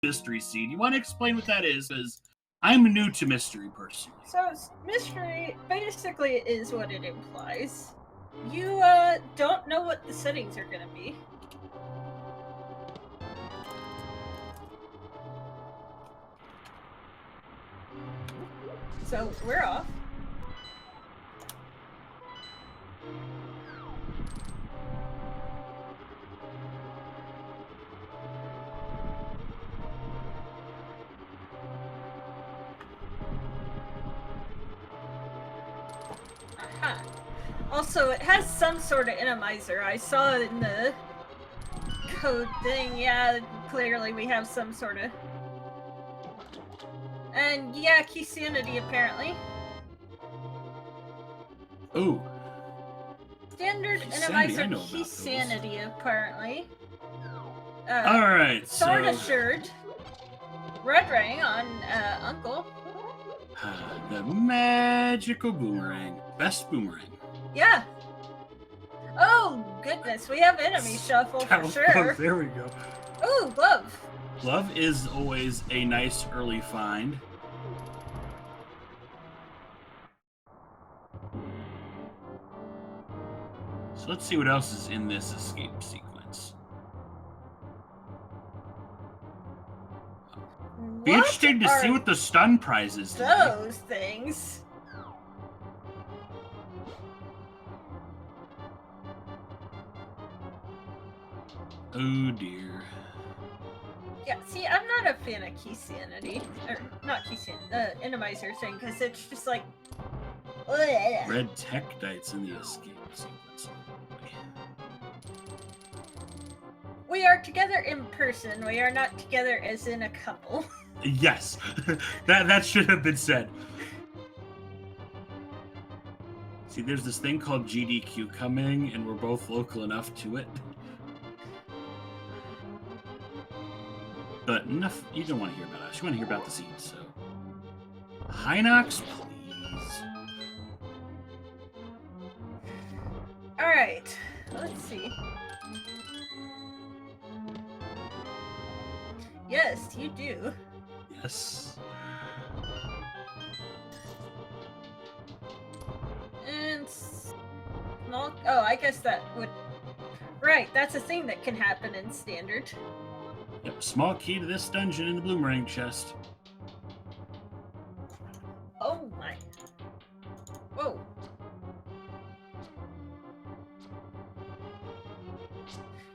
mystery seed. You want to explain what that is? Because I'm new to mystery, personally. So, mystery basically is what it implies. You don't know what the settings are going to be. So, we're off. Aha. Also, it has some sort of randomizer. I saw it in the code thing. Yeah, clearly we have some sort of... And yeah, key sanity, apparently. Ooh. Standard randomizer key sanity, apparently. Alright, Sword assured. Red ring on Uncle. The magical boomerang. Best boomerang. Yeah. Oh, goodness. We have enemy shuffle for sure. There we go. Ooh, glove. Glove is always a nice early find. So let's see what else is in this escape sequence. Be interesting to see what the stun prize is. Those things. Oh dear. Yeah, see, I'm not a fan of key sanity. Or, not key sanity, randomizer thing, because it's just like... Ugh. Red Tektites in the escape sequence. We are together in person. We are not together as in a couple. Yes, that should have been said. See, there's this thing called GDQ coming, and we're both local enough to it. But enough, you don't want to hear about us. You want to hear about the seeds, so... Hinox, please. Alright, let's see. Yes, you do. Yes. And small... Oh, I guess that would... Right, that's a thing that can happen in standard. Yep, small key to this dungeon in the boomerang chest. Oh my. Whoa.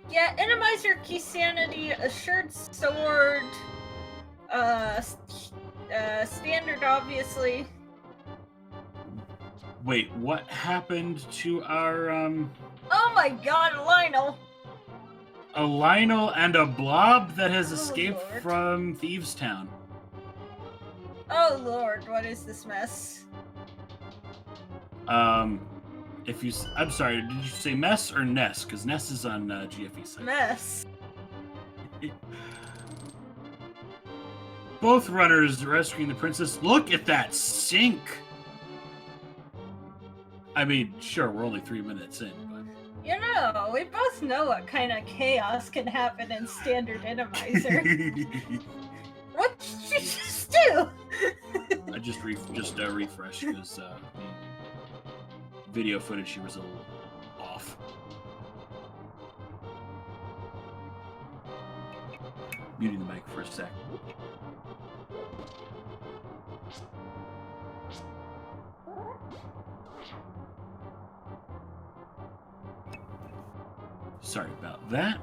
Yeah, randomizer key sanity, assured sword, standard, obviously. Wait, what happened to our, Oh my god, Lionel! A Lionel and a blob that has escaped Lord. from Thieves Town. Oh lord, what is this mess? I'm sorry, did you say mess or Ness? Because Ness is on GFE site. Mess. Both runners rescuing the princess. Look at that sink! I mean, sure, we're only 3 minutes in, but... You know, we both know what kind of chaos can happen in standard randomizer. What did you just do? I just refreshed because video footage here was a little off. Muting the mic for a sec. Sorry about that.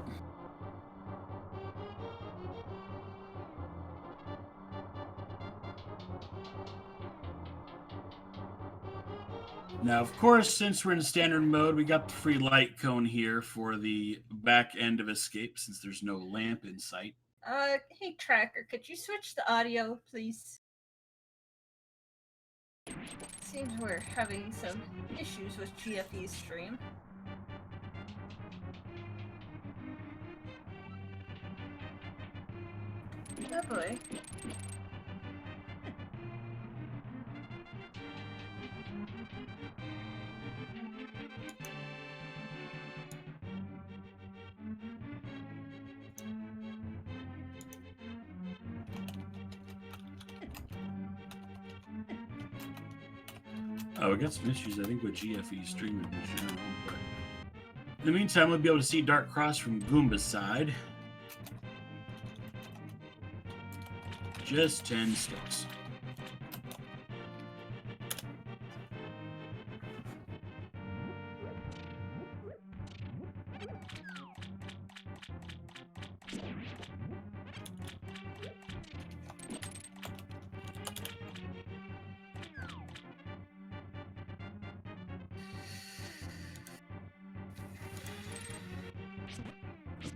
Now, of course, since we're in standard mode, we got the free light cone here for the back end of escape, since there's no lamp in sight. Hey, Tracker, could you switch the audio, please? Seems we're having some issues with GFE's stream. Oh boy. Oh, we got some issues, I think, with GFE streaming in general, but in the meantime, we'll be able to see Dark Cross from Goomba's side. Just 10 sticks.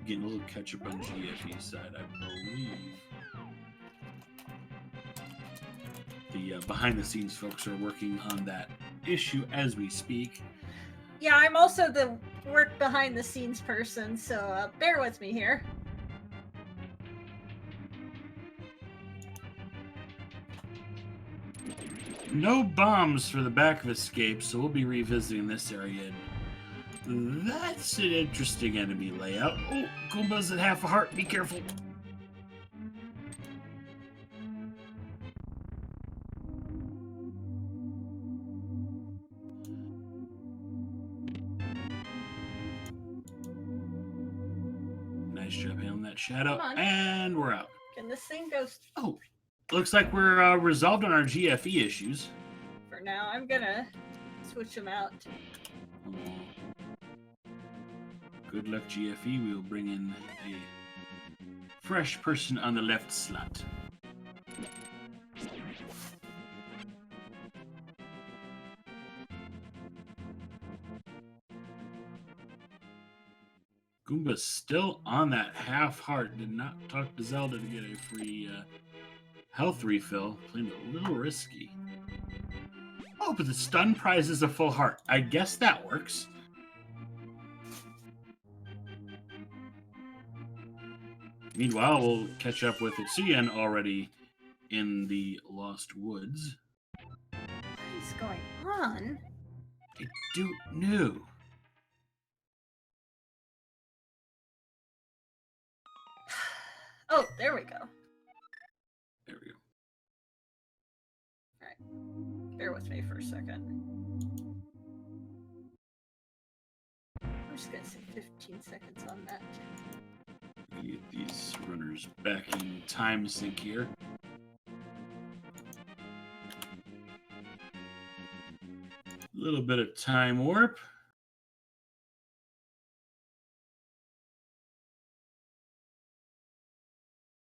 Getting a little catch up on GFE side, I believe. The behind the scenes folks are working on that issue as we speak. Yeah, I'm also the work behind the scenes person, so bear with me here. No bombs for the back of escape, so we'll be revisiting this area. That's an interesting enemy layout. Oh, Goomba's at half a heart. Be careful. Nice job handling that shadow. And we're out. Can this thing go? Oh, looks like we're resolved on our GFE issues. For now, I'm gonna switch them out. Good luck, GFE. We will bring in a fresh person on the left slot. Goomba's still on that half heart. Did not talk to Zelda to get a free health refill. Playing a little risky. Oh, but the stun prize is a full heart. I guess that works. Meanwhile, we'll catch up with Itsuyan already in the Lost Woods. What is going on? I don't know. Oh, there we go. There we go. Alright. Bear with me for a second. I'm just gonna say 15 seconds on that. Get these runners back in time sync here. A little bit of time warp.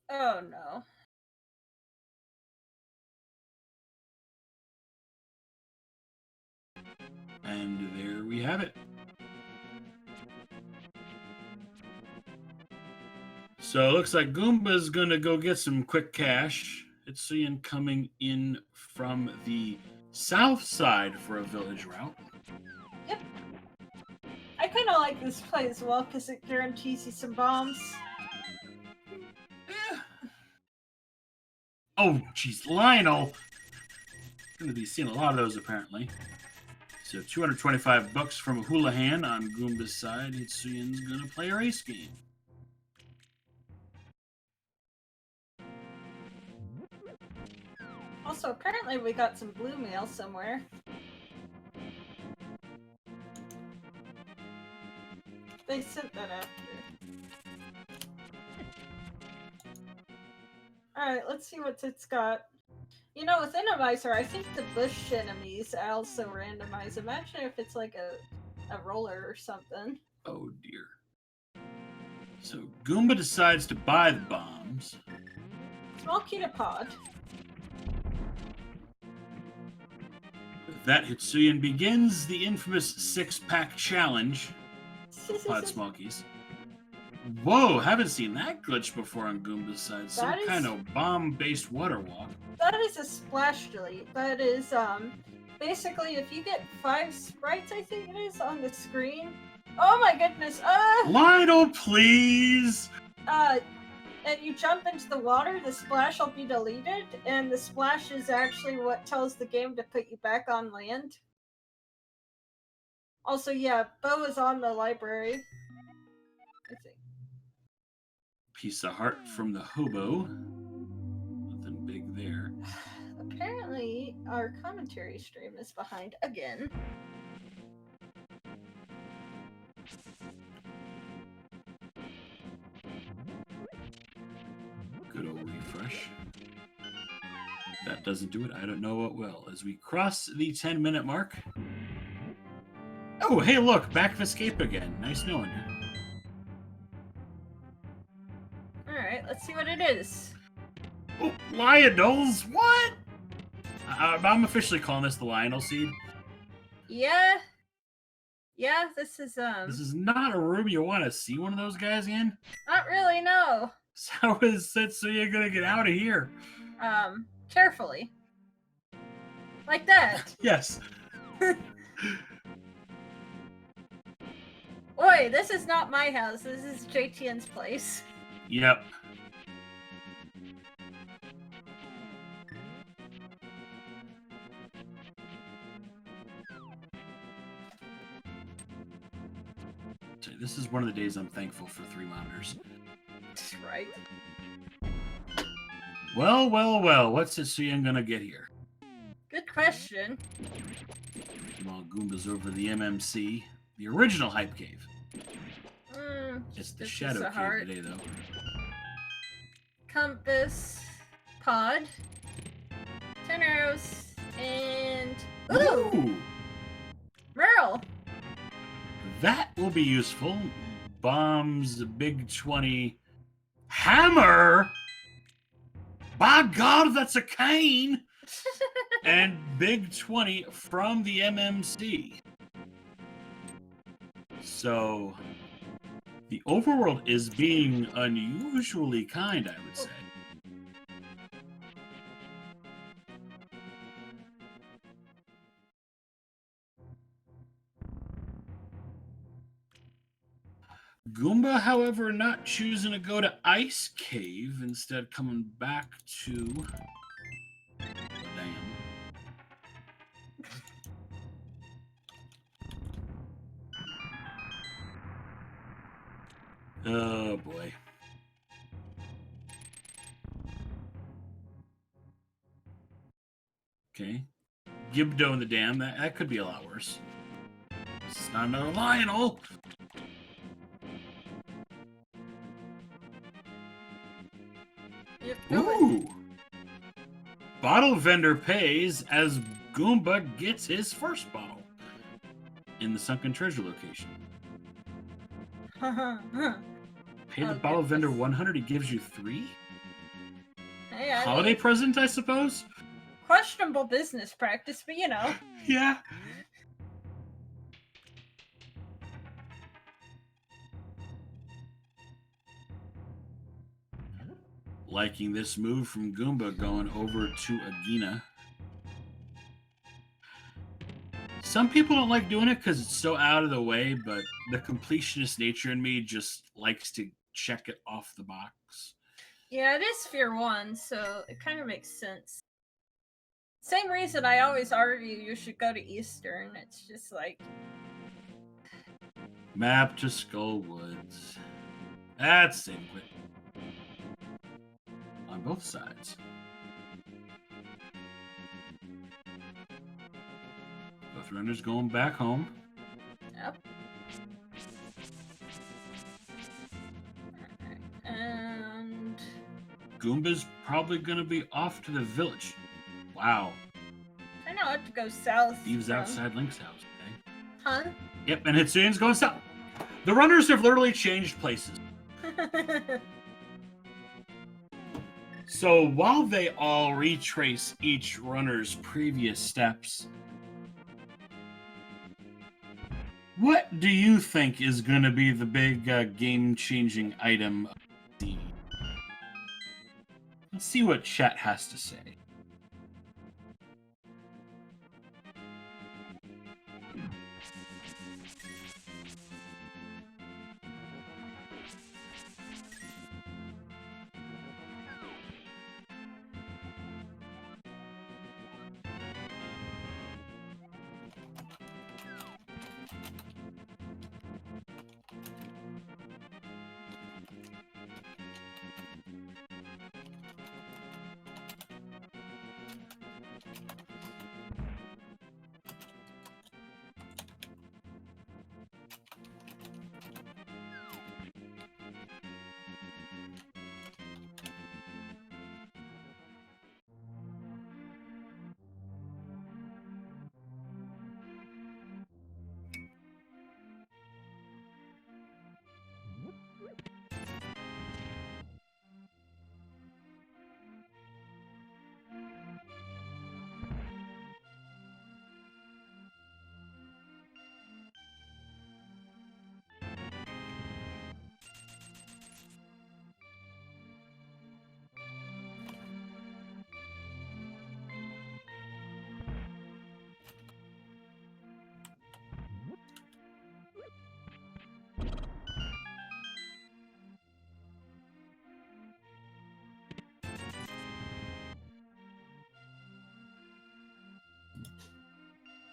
Oh no. And there we have it. So it looks like Goomba's gonna go get some quick cash. Itsuyan coming in from the south side for a village route. Yep. I kind of like this play as well because it guarantees you some bombs. Yeah. Oh, geez, Lionel. Gonna be seeing a lot of those apparently. So 225 bucks from Houlihan on Goomba's side. Itsuyan's gonna play a race game. Also, apparently we got some blue mail somewhere. They sent that after. Alright, let's see what it's got. You know, with Randomizer, I think the bush enemies also randomize. Imagine if it's like a roller or something. Oh dear. So Goomba decides to buy the bombs. Small ketopod. With that, Hitsuyan begins the infamous six-pack challenge. Pod Smallkeys. Whoa, haven't seen that glitch before on Goomba's side. Some kind of bomb-based water walk. That is a splash delete. That is, basically if you get 5 sprites, I think it is, on the screen. Oh my goodness, Lionel, please! And you jump into the water, the splash will be deleted, and the splash is actually what tells the game to put you back on land. Also, yeah, Bo is on the library, I think. Piece of heart from the hobo. Nothing big there. Apparently, our commentary stream is behind again. Good old refresh. That doesn't do it. I don't know what will. As we cross the 10-minute mark. Oh, hey, look, back of Escape again. Nice knowing you. Alright, let's see what it is. Oh, Lionels? What? I'm officially calling this the Lionel seed. Yeah. Yeah, this is This is not a room you want to see one of those guys in. not really, no. So how is Setsuya gonna get out of here? Carefully. Like that. Yes. Oi, this is not my house. This is JTN's place. Yep. This is one of the days I'm thankful for 3 monitors. Right. Well, well, well. What's Setsuya gonna get here? Good question. While Goomba's over the MMC, the original Hype Cave. It's the this Shadow is a Cave heart. today, though. Compass. Pod. 10 arrows. And... Ooh! Ooh! Merle! That will be useful. Bombs, Big 20. Hammer! By God, that's a cane! And Big 20 from the MMC. So, the overworld is being unusually kind, I would say. Goomba, however, not choosing to go to Ice Cave, instead coming back to the dam. Oh boy. Okay. Gibdo in the dam, that could be a lot worse. It's not another Lionel! Yep, Ooh! Bottle vendor pays as Goomba gets his first bottle in the sunken treasure location. Pay the bottle vendor 100, he gives you 3? Hey, Holiday present, I suppose? questionable business practice, but you know. Yeah. Liking this move from Goomba going over to Agina. Some people don't like doing it because it's so out of the way, but the completionist nature in me just likes to check it off the box. Yeah, it is Sphere 1, so it kind of makes sense. Same reason I always argue you should go to Eastern. It's just like... Map to Skull Woods. That's same quick. On both sides. Both runners going back home. Yep. And... Goomba's probably going to be off to the village. Wow. I know I have to go south. Steve's from- outside Link's house. Okay. Huh? Yep, and Hitsuyan's going south. The runners have literally changed places. So while they all retrace each runner's previous steps, what do you think is going to be the big game-changing item of the... Let's see what chat has to say.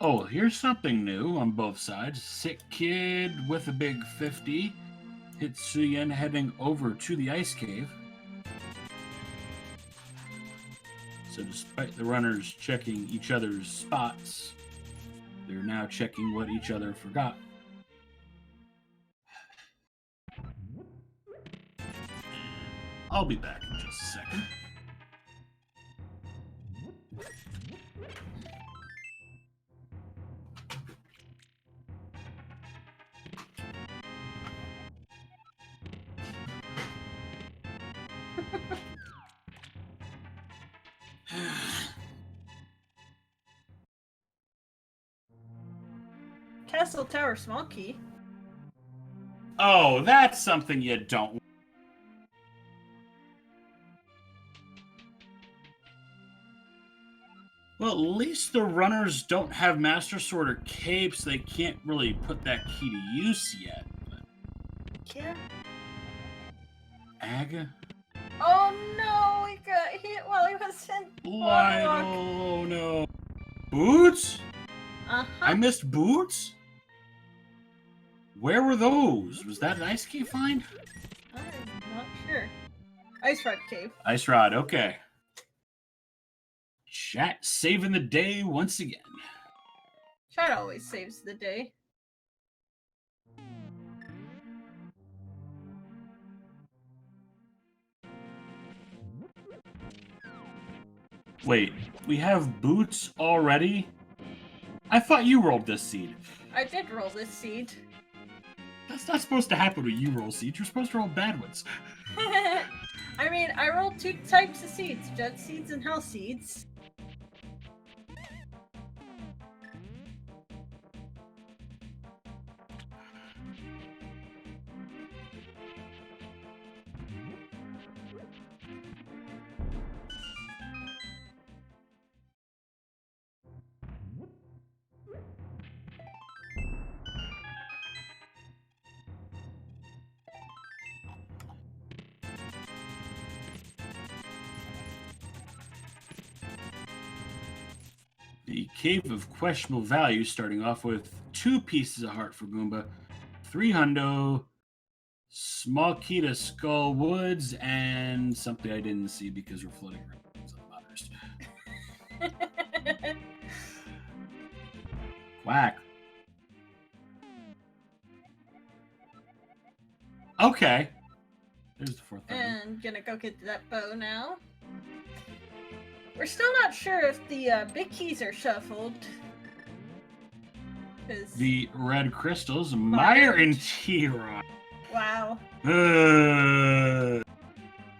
Oh, here's something new on both sides. Sick kid with a big 50. Hitsuyen heading over to the ice cave. So despite the runners checking each other's spots, they're now checking what each other forgot. I'll be back in just a second. Castle Tower small key. Oh, that's something you don't. Well, at least the runners don't have Master Sword or capes. They can't really put that key to use yet. Yeah. Aga? Oh no, he got hit while he was in Lionel, oh no. Boots? Uh-huh. I missed boots? Where were those? Was that an ice cave find? I'm not sure. Ice Rod Cave. Ice Rod, okay. Chat saving the day once again. Chat always saves the day. Wait, we have boots already? I thought you rolled this seed. I did roll this seed. That's not supposed to happen when you roll seeds. You're supposed to roll bad ones. I mean, I rolled 2 types of seeds. Jet seeds and hell seeds. The Cave of Questionable Value, starting off with 2 pieces of heart for Goomba, 3 hundo, small key to Skull Woods, and something I didn't see because we're floating around. So I'm modest. Whack. Okay. There's the 4th one. And gonna go get that bow now. We're still not sure if the big keys are shuffled. The red crystals, Meyer and T-Rock. Wow.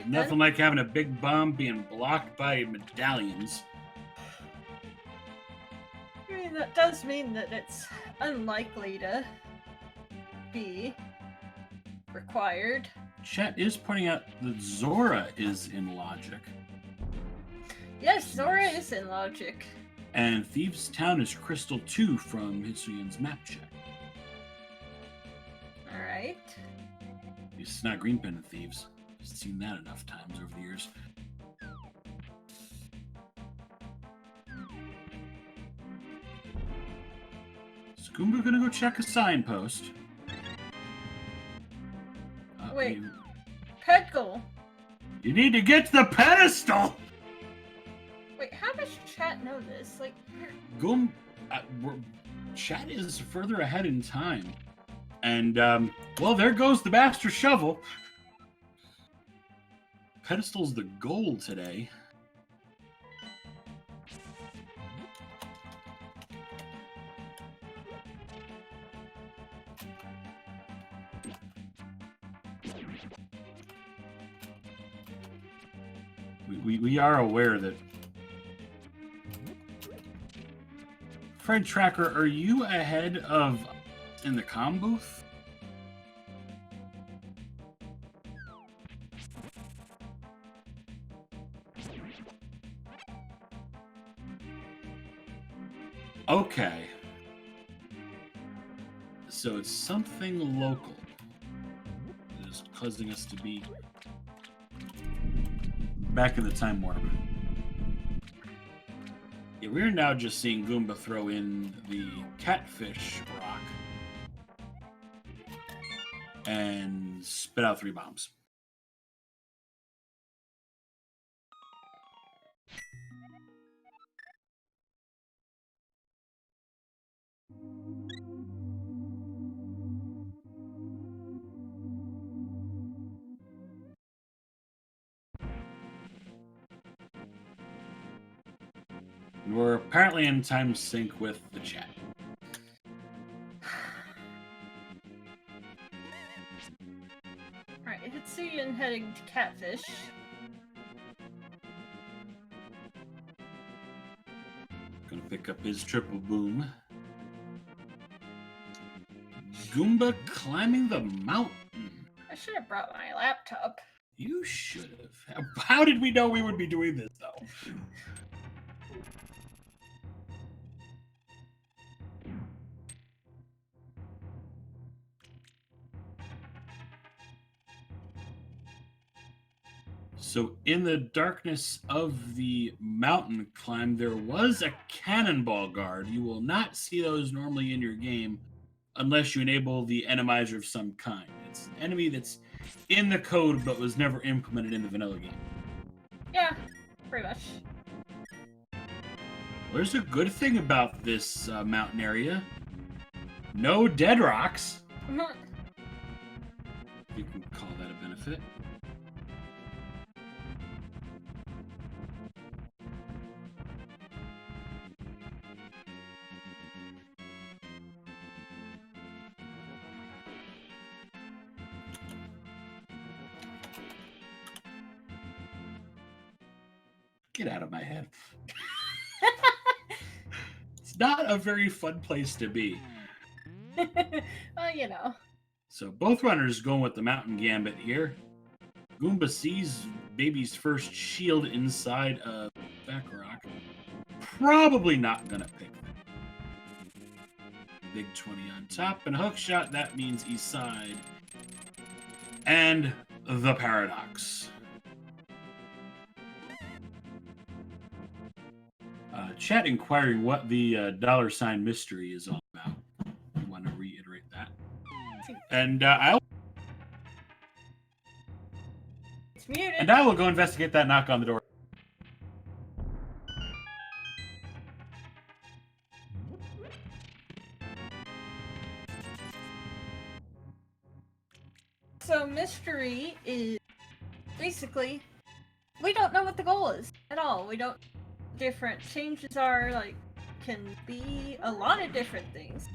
Nothing like having a big bomb being blocked by medallions. I mean, that does mean that it's unlikely to be required. Chat is pointing out that Zora is in logic. Yes, Zora is in logic. And Thieves' Town is Crystal 2 from Hitsuyen's map check. Alright. It's not Green Pen and Thieves. I've seen that enough times over the years. Is Goomba gonna go check a signpost? Wait. Pedgal! You need to get to the pedestal! Wait, how does chat know this? Like, chat is further ahead in time. And, well, there goes the Master Shovel. Pedestal's the goal today. We are aware that... Fred Tracker, are you ahead of in the comm booth? Okay. So it's something local that is causing us to be back in the time warp. Yeah, we're now just seeing Goomba throw in the catfish rock and spit out 3 bombs. And we're apparently in time sync with the chat. Alright, Hitsuyan heading to Catfish. Gonna pick up his triple boom. Goomba climbing the mountain. I should have brought my laptop. You should have. How did we know we would be doing this, though? So in the darkness of the mountain climb, there was a cannonball guard. You will not see those normally in your game unless you enable the enemizer of some kind. It's an enemy that's in the code but was never implemented in the vanilla game. Yeah, pretty much. Well, there's a good thing about this mountain area. No dead rocks. You can call that a benefit. Get out of my head. It's not a very fun place to be. Well, you know. So both runners going with the mountain gambit here. Goomba sees baby's first shield inside a back rock. Probably not gonna pick that. Big 20 on top and a hook shot. That means east side. And the paradox. Chat inquiring what the $ mystery is all about. I want to reiterate that. And It's muted. I will go investigate that knock on the door. So mystery is basically we don't know what the goal is at all. We don't. Different changes are like can be a lot of different things.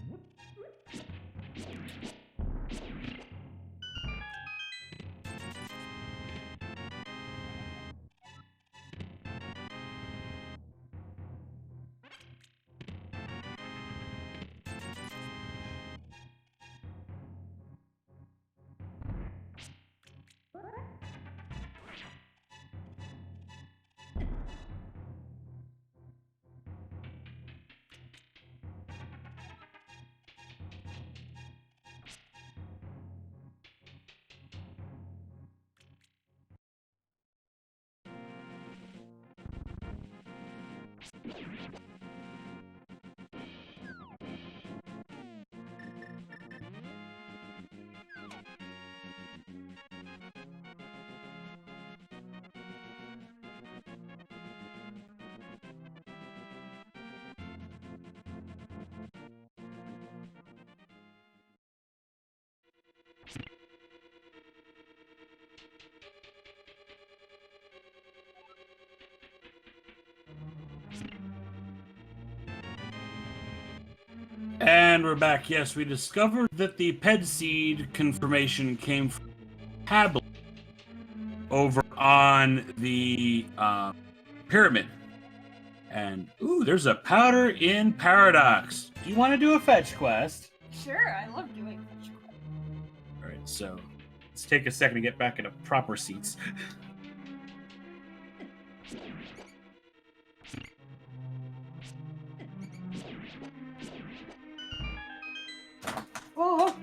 And we're back. Yes, we discovered that the ped seed confirmation came from tablet over on the pyramid. And ooh, there's a powder in Paradox. Do you want to do a fetch quest? Sure, I love doing fetch quests. All right, so let's take a second to get back into proper seats. Oh,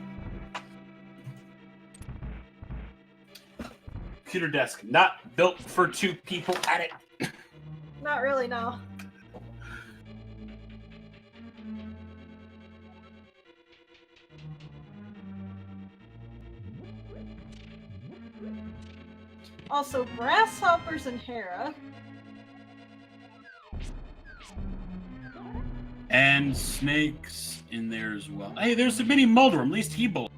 Computer desk, not built for 2 people at it. not really, no. Also, grasshoppers and Hera. And snakes in there as well. Hey, there's a mini Mulderum. At least he bowled.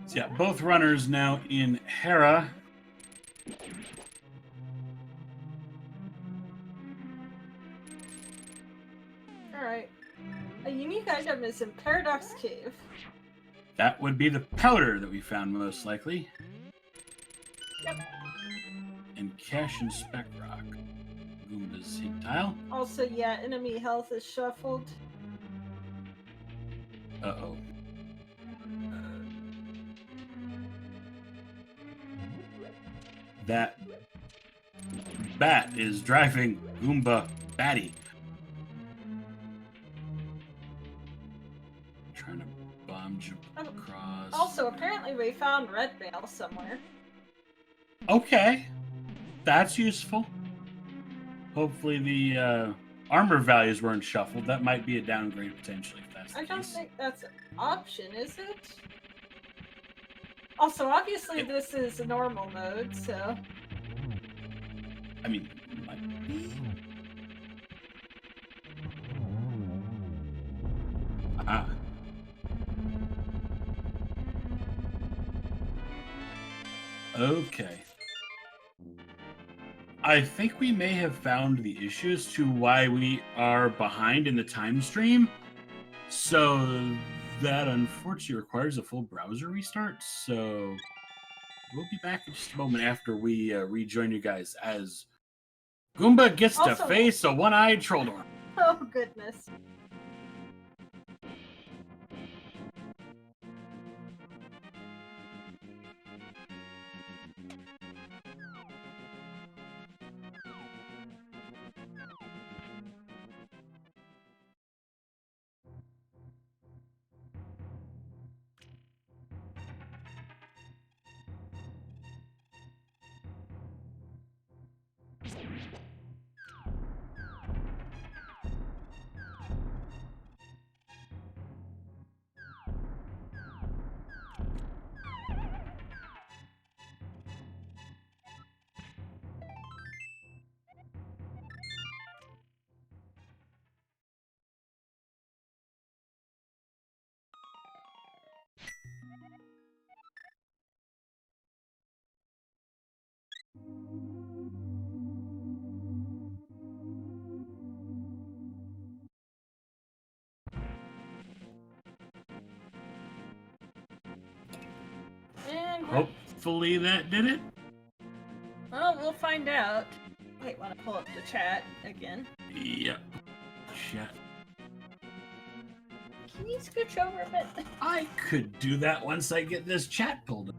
So yeah, both runners now in Hera. Alright. A unique item is in Paradox Cave. That would be the powder that we found most likely. Yep. And Cash and Spec Rock. Goomba's hit tile. Also, yeah, enemy health is shuffled. Uh-oh. That bat is driving Goomba batty. Trying to bomb jump across. Also, apparently we found red mail somewhere. Okay. That's useful. Hopefully the armor values weren't shuffled. That might be a downgrade potentially if that's the I don't case. think that's an option, is it? Also, obviously this is a normal mode, so... I mean, might be. Ah. Okay. I think we may have found the issues to why we are behind in the time stream. So that unfortunately requires a full browser restart. So we'll be back in just a moment after we rejoin you guys as Goomba gets to Also- face a one-eyed Trolldor. Oh, goodness. And Hopefully that did it. well, we'll find out. Wait, want to pull up the chat again? Yep. Shit. Can you scooch over a bit? I could do that once I get this chat pulled up.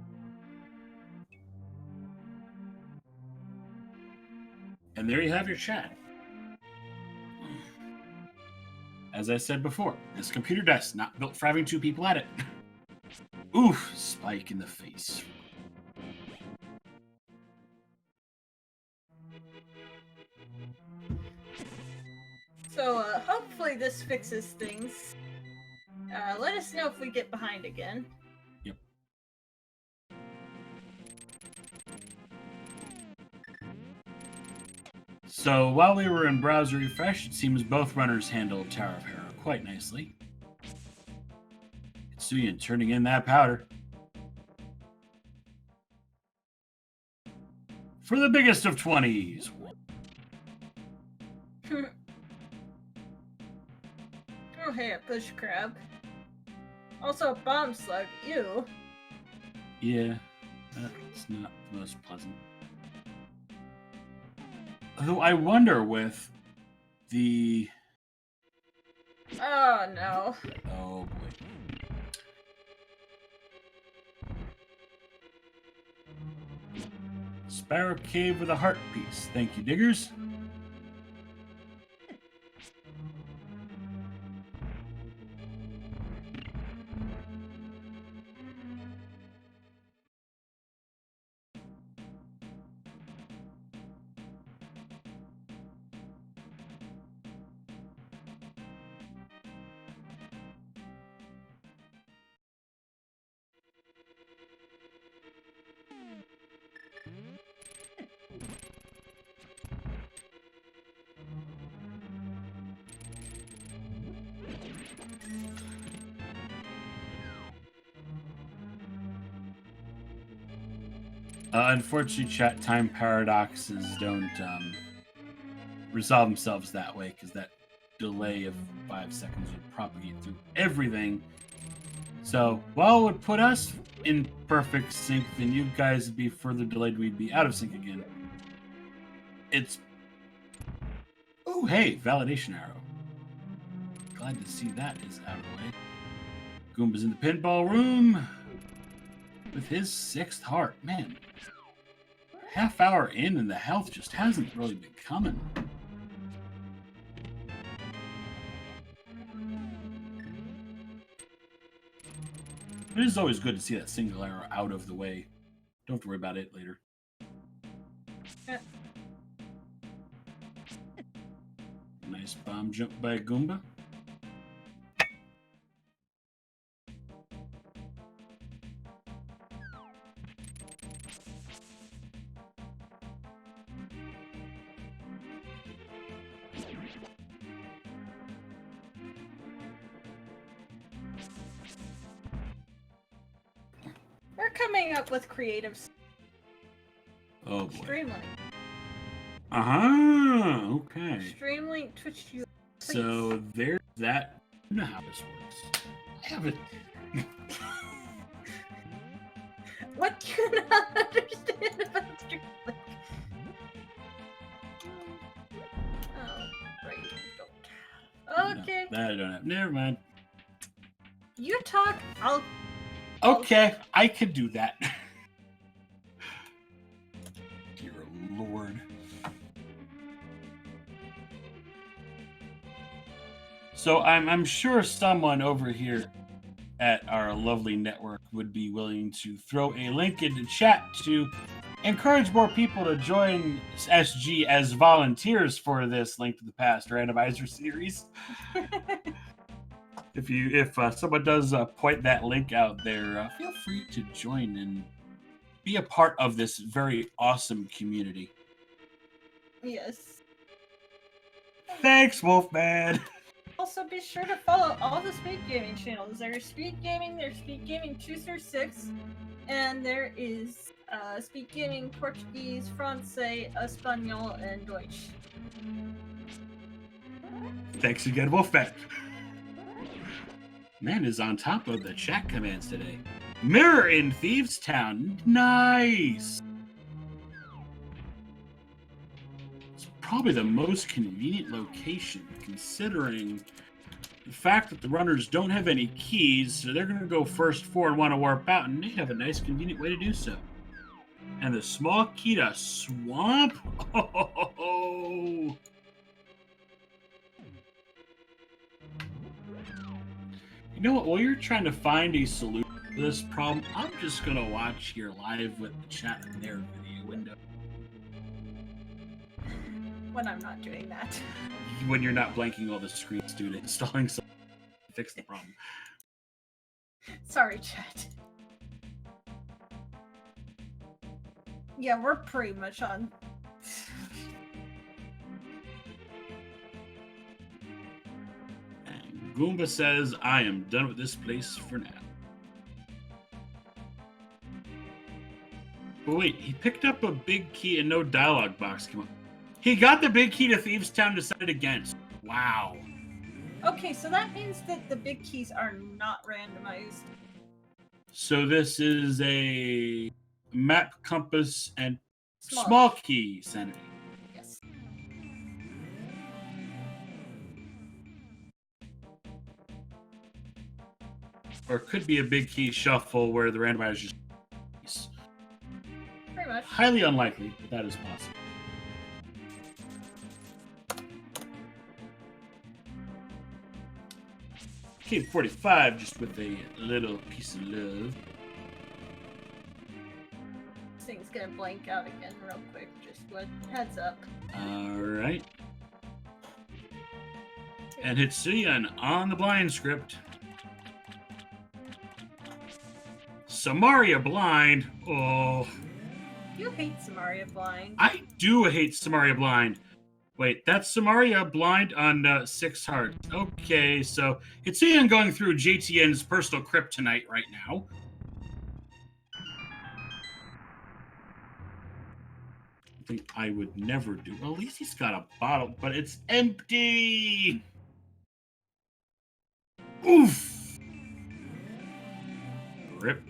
And there you have your chat. As I said before, this computer desk not built for having two people at it. Oof, spike in the face. So, hopefully this fixes things. Let us know if we get behind again. Yep. So while we were in browser refresh, it seems both runners handled Tower of Hera quite nicely. Itsuyan turning in that powder. For the biggest of 20s. Oh, hey, a bush crab. Also a bomb slug. Ew. Yeah, that's not the most pleasant. Though I wonder with the... Oh, no. Oh, boy. Sparrow Cave with a heart piece. Thank you, diggers. Unfortunately, chat time paradoxes don't resolve themselves that way, because that delay of 5 seconds would propagate through everything. So while it would put us in perfect sync, then you guys would be further delayed. We'd be out of sync again. It's... Oh, hey, validation arrow. Glad to see that is out of the way. Goomba's in the pinball room with his 6th heart. Man, half hour in and the health just hasn't really been coming. It is always good to see that single arrow out of the way. Don't have to worry about it later. Nice bomb jump by Goomba. We're coming up with creative Oh boy. Streamlink. Okay. Streamlink Twitch you. So there's that. I know how this works. I haven't. What do you not understand about Streamlink? Oh, right. Don't. Okay. No, that I don't have. Never mind. You talk. I'll. Okay, I could do that. Dear Lord. So I'm sure someone over here at our lovely network would be willing to throw a link into chat to encourage more people to join SG as volunteers for this Link to the Past randomizer series. If someone does point that link out there, feel free to join and be a part of this very awesome community. Yes. Thanks, Wolfman. Also, be sure to follow all the Speed Gaming channels. There's Speed Gaming, there's Speed Gaming 236, and there is Speed Gaming Portuguese, Francais, Espanol, and Deutsch. Thanks again, Wolfman. Man is on top of the chat commands today. Mirror in Thieves Town. Nice. It's probably the most convenient location, considering the fact that the runners don't have any keys, so they're going to go first 4 and want to warp out, and they have a nice, convenient way to do so. And the small key to Swamp? Oh! You know what? While you're trying to find a solution to this problem, I'm just going to watch here live with the chat in their video window. When I'm not doing that. When you're not blanking all the screens due to installing something to fix the problem. Sorry, chat. Yeah, we're pretty much on. And Goomba says, I am done with this place for now. But wait, he picked up a big key and no dialogue box came up. He got the big key to Thieves Town decided against. Wow. Okay, so that means that the big keys are not randomized. So this is a map, compass, and small key sanity. Yes. Or it could be a big key shuffle where the randomizer just keys. Pretty much. Highly unlikely, but that is possible. K45 just with a little piece of love. This thing's gonna blank out again real quick, just what heads up. Alright. And Hitsuyan on the blind script. Samaria blind. Oh. You hate Samaria blind. I do hate Samaria blind. Wait, that's Samaria blind on 6 hearts. Okay, so Hitsuyan going through JTN's personal kryptonite right now. Something I would never do. Well, at least he's got a bottle, but it's empty! Oof! Rip.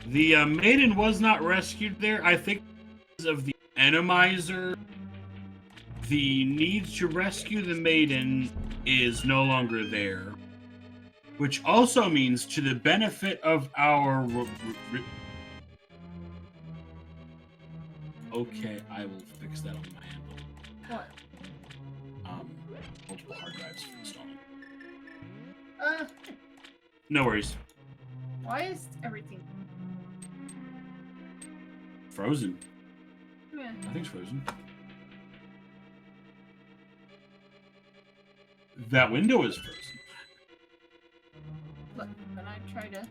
The maiden was not rescued there. I think because of the Randomizer, the need to rescue the maiden is no longer there. Which also means, to the benefit of our... Okay, I will fix that on my handle. What? Multiple hard drives for installing. No worries. Why is everything Frozen. yeah. Nothing's frozen. That window is frozen. Look, when I try to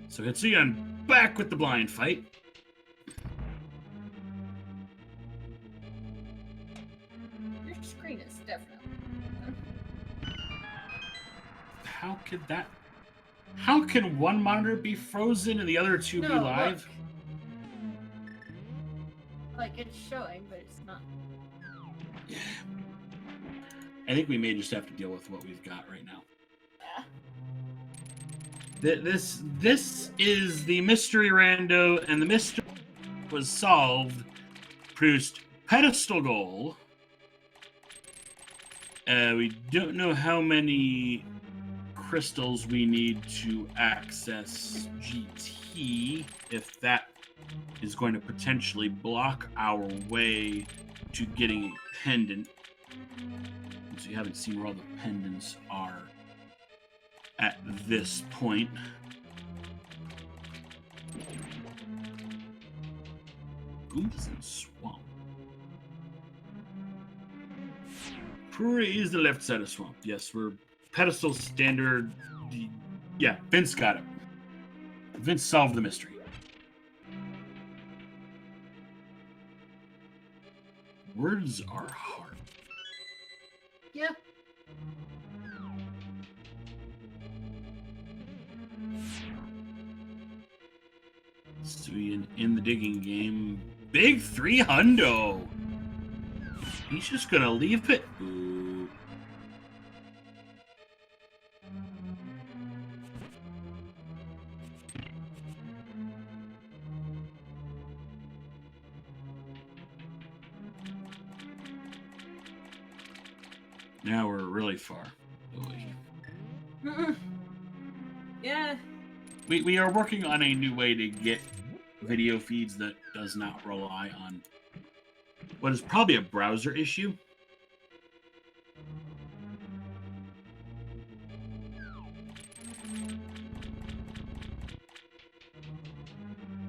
So Hitsuya, I'm back with the blind fight. your screen is definitely How could that... How can one monitor be frozen and the other two be live? Look. Like it's showing, but it's not. I think we may just have to deal with what we've got right now. Yeah. This is the mystery rando, and the mystery was solved. Produced pedestal goal. We don't know how many crystals we need to access GT, if that is going to potentially block our way to getting a pendant. So you haven't seen where all the pendants are at this point. Goombas and Swamp. Praise the left side of Swamp. Yes, we're pedestal standard. Yeah, Vince got it. Vince solved the mystery. Words are hard. Yeah. Suyin in the digging game. Big 300. He's just gonna leave it. Ooh. Now we're really far away. Yeah. We are working on a new way to get video feeds that does not rely on what is probably a browser issue.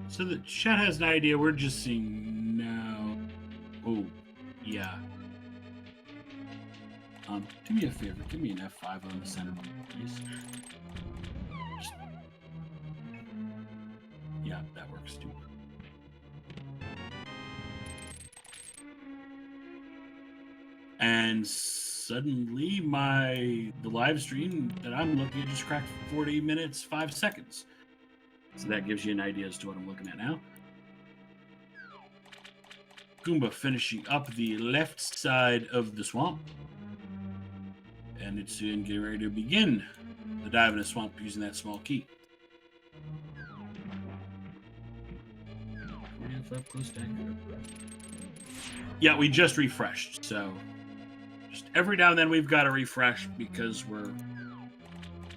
So the chat has an idea. We're just seeing now. Oh, yeah. Do me a favor. Give me an F5 on the center, please. Yeah, that works too. And suddenly the live stream that I'm looking at just cracked 40 minutes, 5 seconds. So that gives you an idea as to what I'm looking at now. Goomba finishing up the left side of the swamp. And it's getting ready to begin the dive in the swamp using that small key. Yeah, we just refreshed, so just every now and then we've got to refresh because we're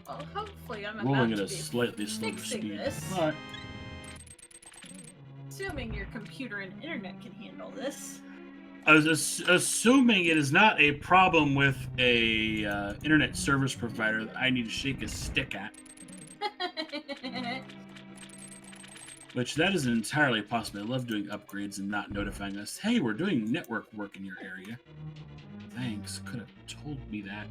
Well, hopefully I'm rolling about at to a be slightly slower fixing speed. this. But Assuming your computer and internet can handle this. I was assuming it is not a problem with a internet service provider that I need to shake a stick at. Which that is entirely possible. I love doing upgrades and not notifying us. Hey, we're doing network work in your area. Thanks. Could have told me that.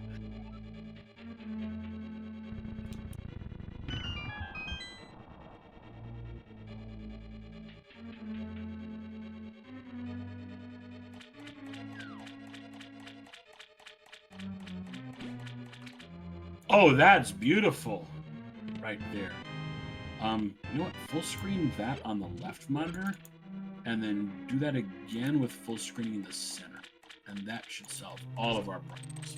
Oh, that's beautiful. Right there. You know what? Full screen that on the left monitor, and then do that again with full screen in the center. And that should solve all of our problems.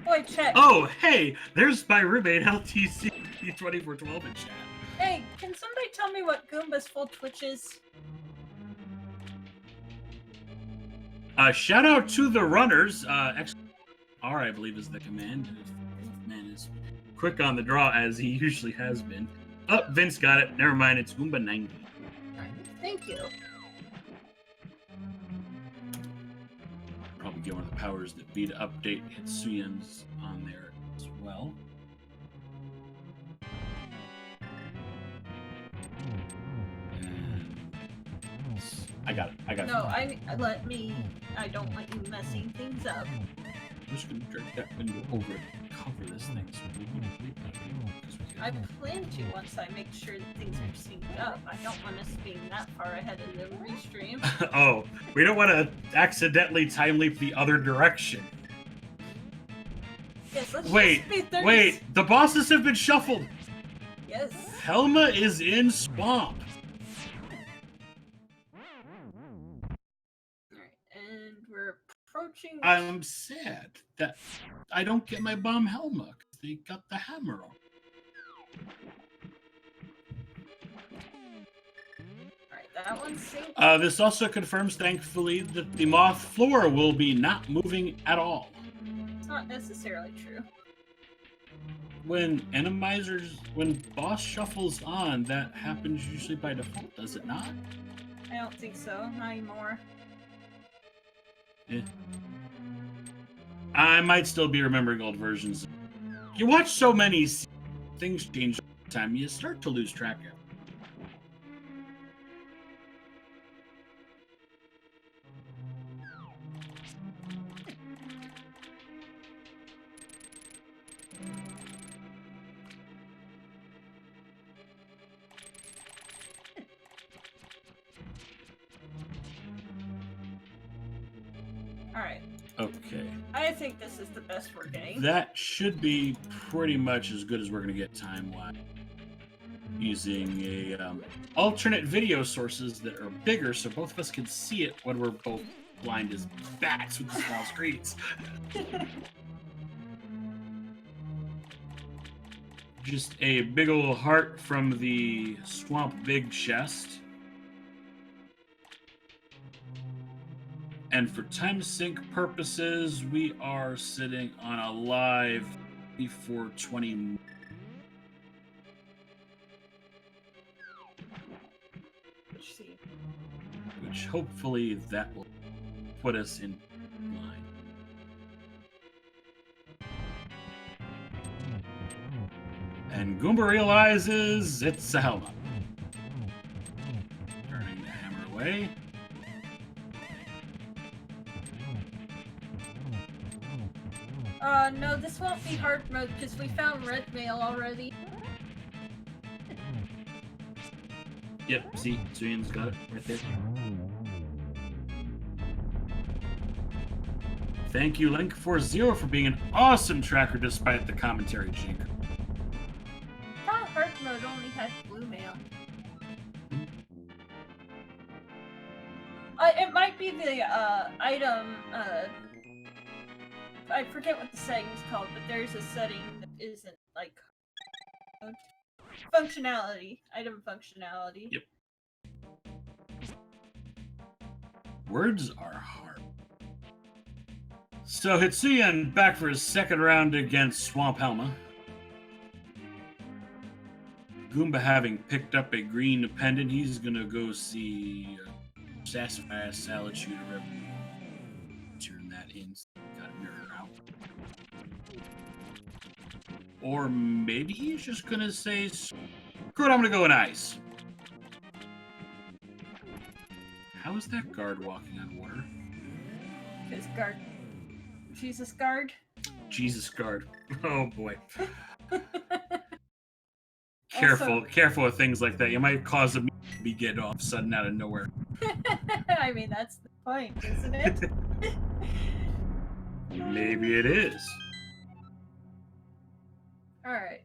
Boy, check. Oh, hey, there's my roommate LTC 2412 in chat. Hey, can somebody tell me what Goomba's full Twitch is? Shout out to the runners. R, I believe, is the command. Man is quick on the draw as he usually has been. Oh, Vince got it. Never mind. It's Goomba 90. Thank you. Probably get one of the powers that be to update Hitsuyan's on there as well. And I got it. No, I don't want you messing things up. I'm just gonna drag that window over and cover this thing. I plan to once I make sure that things are synced up. I don't want us being that far ahead of the restream. Oh, we don't want to accidentally time leap the other direction. Yes, let's Wait, just be 30... wait, the bosses have been shuffled. Yes. Helma is in Swamp. Alright, and we're approaching... I'm sad that I don't get my bomb Helma because they got the hammer on. Alright, that one's synced. This also confirms, thankfully, that the moth floor will be not moving at all. It's not necessarily true. When boss shuffles on, that happens usually by default, does it not? I don't think so. Not anymore. Yeah. I might still be remembering old versions. You watch so many things change all the time, you start to lose track of it. Alright. Okay. I think this is the best we're getting. That should be pretty much as good as we're going to get time-wise. Using a alternate video sources that are bigger so both of us can see it when we're both blind as bats with the small screens. Just a big old heart from the Swamp Big Chest. And for time sync purposes, we are sitting on a live 420. Which hopefully that will put us in line. And Goomba realizes it's a Helma. Turning the hammer away. No, this won't be hard mode because we found red mail already. Yep, see, Suyan's got it right there. Thank you, Link40, for being an awesome tracker despite the commentary jink. I thought hard mode only had blue mail. It might be the item. I forget what the setting's called, but there's a setting that isn't like functionality, item functionality. Yep. Words are hard. So Hitsuyan back for his second round against Swamp Helma. Goomba having picked up a green pendant, he's gonna go see Sassafras Salad Shooter. Turn that in. Got a mirror out. Or maybe he's just gonna say, screw it, I'm gonna go in ice. How is that guard walking on water? Because guard. Jesus guard. Jesus guard. Oh boy. Careful with things like that. You might cause them to be get off sudden out of nowhere. I mean, that's the point, isn't it? Maybe it is. Alright.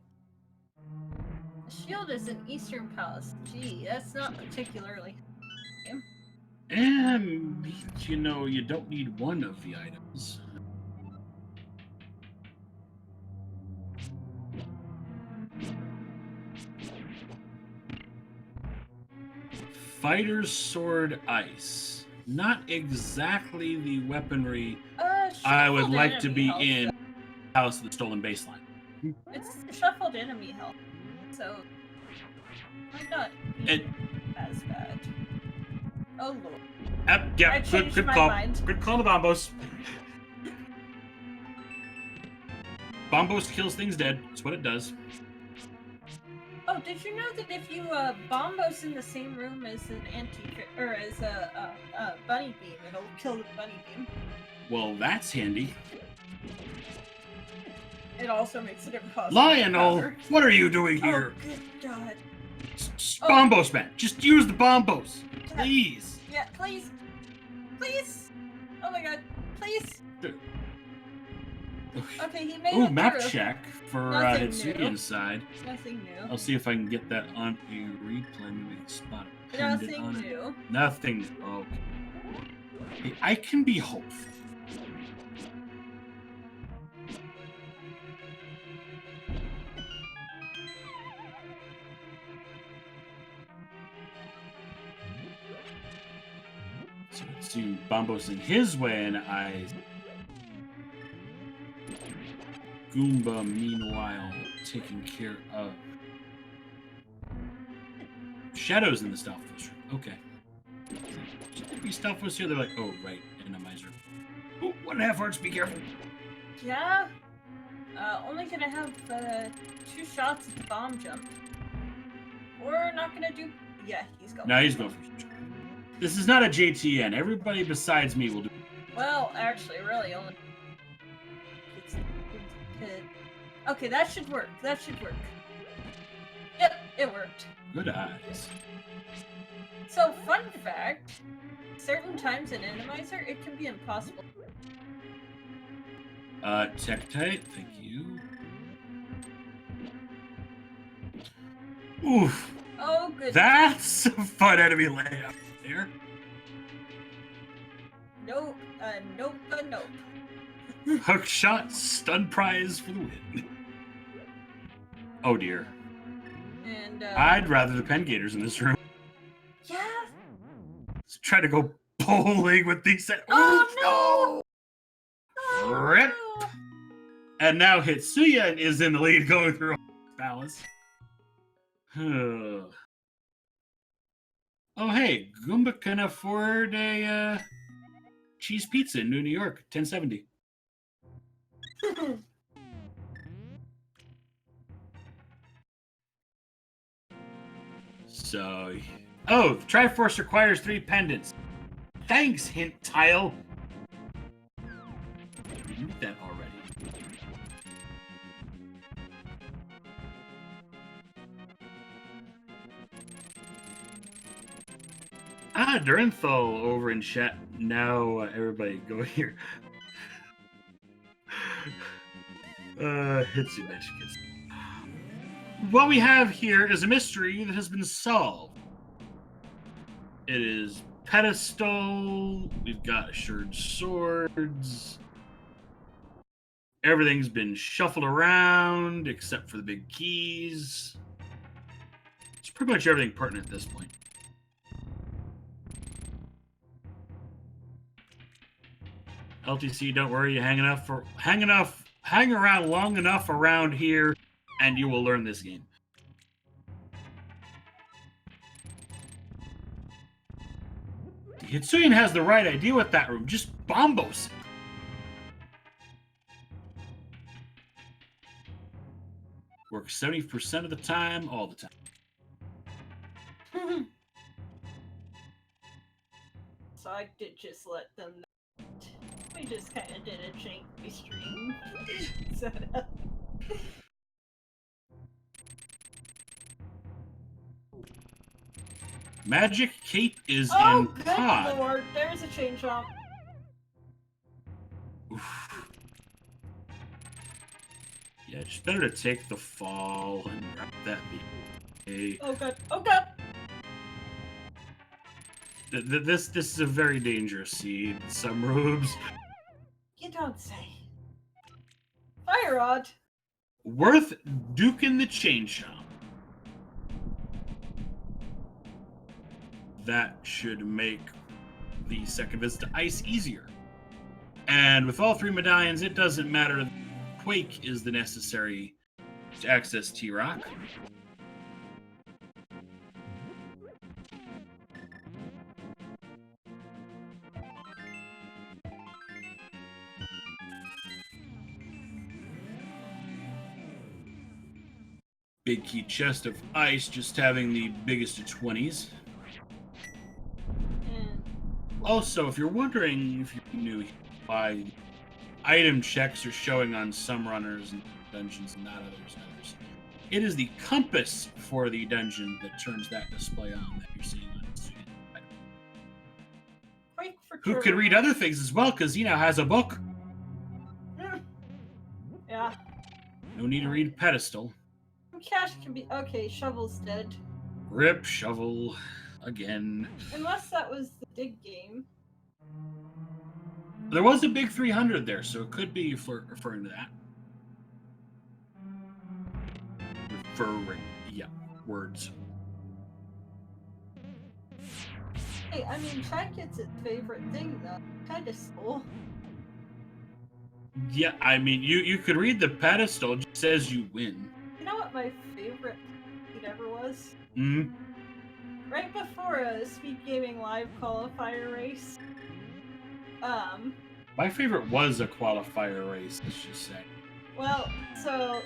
The shield is in Eastern Palace. Gee, that's not particularly. And, you know, you don't need one of the items. Fighter's Sword Ice. Not exactly the weaponry I would like to be in House of the Stolen Baseline. It's shuffled enemy health, so might not be as bad. Oh lord. Yeah, good call. Mind. Good call to Bombos. Bombos kills things dead. That's what it does. Oh, did you know that if you bombos in the same room as an or as a bunny beam, it'll kill the bunny beam? Well, that's handy. It also makes it impossible. Lionel, what are you doing here? Oh, good God. Bombos, man. Just use the bombos. Please. Yeah, please. Please. Oh my God. Please. Okay, he made it map through. check for Hitsugi inside. Nothing new. I'll see if I can get that on a replay. Maybe we can spot it. Nothing new. Nothing new. Okay. Hey, I can be hopeful. So let's see Bombos in his way, and Goomba, meanwhile, taking care of Shadows in the Stealthos room. Okay. Should there be Stealthos here? They're like, oh, right, Randomizer. Oh, 1.5 hearts, be careful. Yeah. Only gonna have 2 shots at the bomb jump. We're not gonna do. Yeah, he's going. No, he's going for sure. This is not a JTN. Everybody besides me will do. Well, actually, really, only. Okay, that should work. That should work. Yep, it worked. Good eyes. So, fun fact: certain times in Randomizer, it can be impossible. Tektite, thank you. Oof. Oh, good. That's a fun enemy layout there. Nope. Nope. Nope. Hook shot, stun prize for the win. Oh dear. And I'd rather the pen gators in this room. Yeah. Let's try to go bowling with these. Oh no! Rip. No. And now Hitsuya is in the lead going through Palace. Oh hey, Goomba can afford a cheese pizza in New York, 1070. So, oh, Triforce requires 3 pendants. Thanks, Hint Tile. We did that already. Durinthal over in chat. Now everybody go here. Hitsu Mexicans. What we have here is a mystery that has been solved. It is pedestal. We've got assured swords. Everything's been shuffled around except for the big keys. It's pretty much everything pertinent at this point. LTC, don't worry, you hang around long enough around here, and you will learn this game. Hitsuyan has the right idea with that room. Just bombos. Works 70% of the time, all the time. So I did just let them know. We just kind of did a janky stream setup. Magic Cape is oh, in good pod. lord, there's a chain chomp. Oof. Yeah, just better to take the fall and wrap that be. Oh god! Oh god! This is a very dangerous seed. Some rubes. You don't say. Fire rod. Worth duking the chain shop. That should make the second visit to ice easier. And with all 3 medallions, it doesn't matter. Quake is the necessary to access T-Rock. Big key chest of ice, just having the biggest of 20s. Also, if you're wondering, if you're new, why item checks are showing on some runners and dungeons and not others, it is the compass for the dungeon that turns that display on that you're seeing on the screen. Who could read other things as well, because has a book. Yeah. No need to read pedestal. Cash can be okay. Shovel's dead. Rip shovel again. Unless that was the dig game. There was a big 300 there, so it could be referring to that. Referring, yeah, words. Hey, I mean, Chad gets its favorite thing though. Kind of cool. Yeah, I mean, you could read the pedestal. It just says you win. You know what my favorite feat ever was? Hmm. Right before a Speed Gaming Live qualifier race. My favorite was a qualifier race, let's just say. Well, so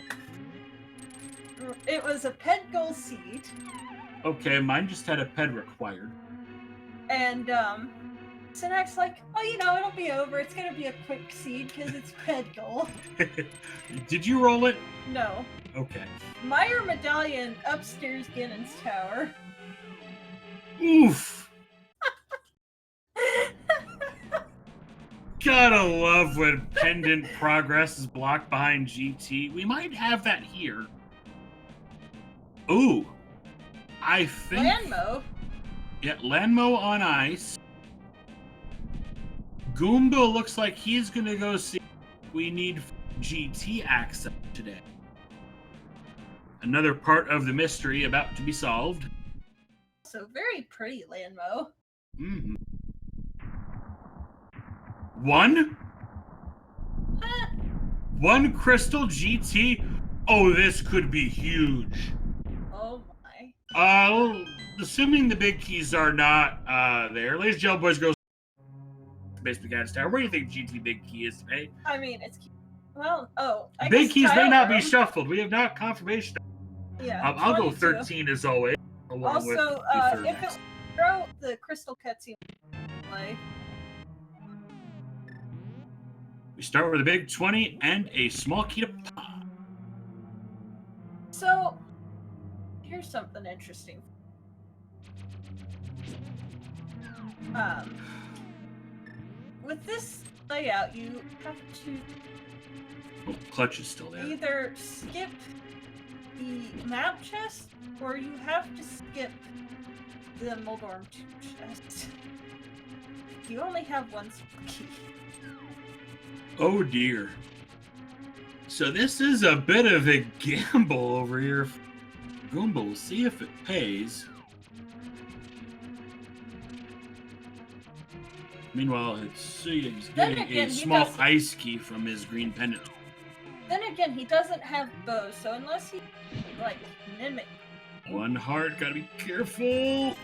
it was a ped goal seed. Okay, mine just had a ped required. And Synac's like, oh, it'll be over. It's gonna be a quick seed because it's ped goal. Did you roll it? No. Okay. Meyer medallion upstairs Ginnon's tower. Oof. Gotta love when pendant progress is blocked behind GT. We might have that here. Ooh. I think... Landmo. Yeah, Landmo on ice. Goomba looks like he's gonna go see if we need GT access today. Another part of the mystery about to be solved. So very pretty, Landmo. Mm-hmm. One? One crystal GT? Oh, this could be huge. Oh my. Assuming the big keys are not there. Ladies and gentlemen, boys, girls, basement guys tower. Where do you think GT big key is today? I mean, it's... Well, I big guess keys may not be room. shuffled. We have not confirmation. Yeah. I'll go 22. 13 as always. Also, if it throw the crystal cutscene play. We start with a big 20 and a small key to pop. So, here's something interesting. With this layout, you have to Clutch is still there. either skip the map chest, or you have to skip the Moldorm chest. You only have one key. Oh dear. So this is a bit of a gamble over here. Goomba, we'll see if it pays. Meanwhile, he's getting again, a he small doesn't- ice key from his green pendant. Then again, he doesn't have bows, so unless he, mimic... One heart, gotta be careful.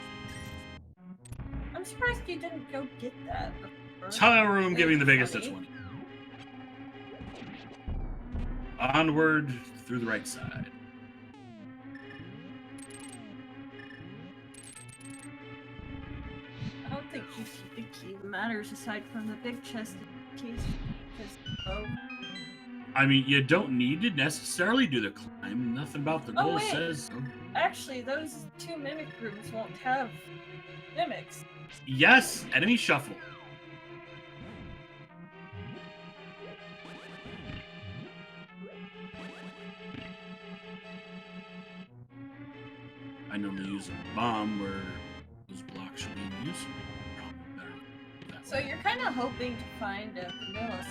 I'm surprised you didn't go get that before. Tile room giving the biggest at 20. 20. Onward through the right side. I don't think big key matters aside from the big chest keys. I mean, you don't need to necessarily do the climb. Nothing about the goal wait. says so. Actually, those 2 mimic rooms won't have mimics. Yes, enemy shuffle. I normally use a bomb where those blocks should be used. Probably better that So way. you're kind of hoping to find a vanilla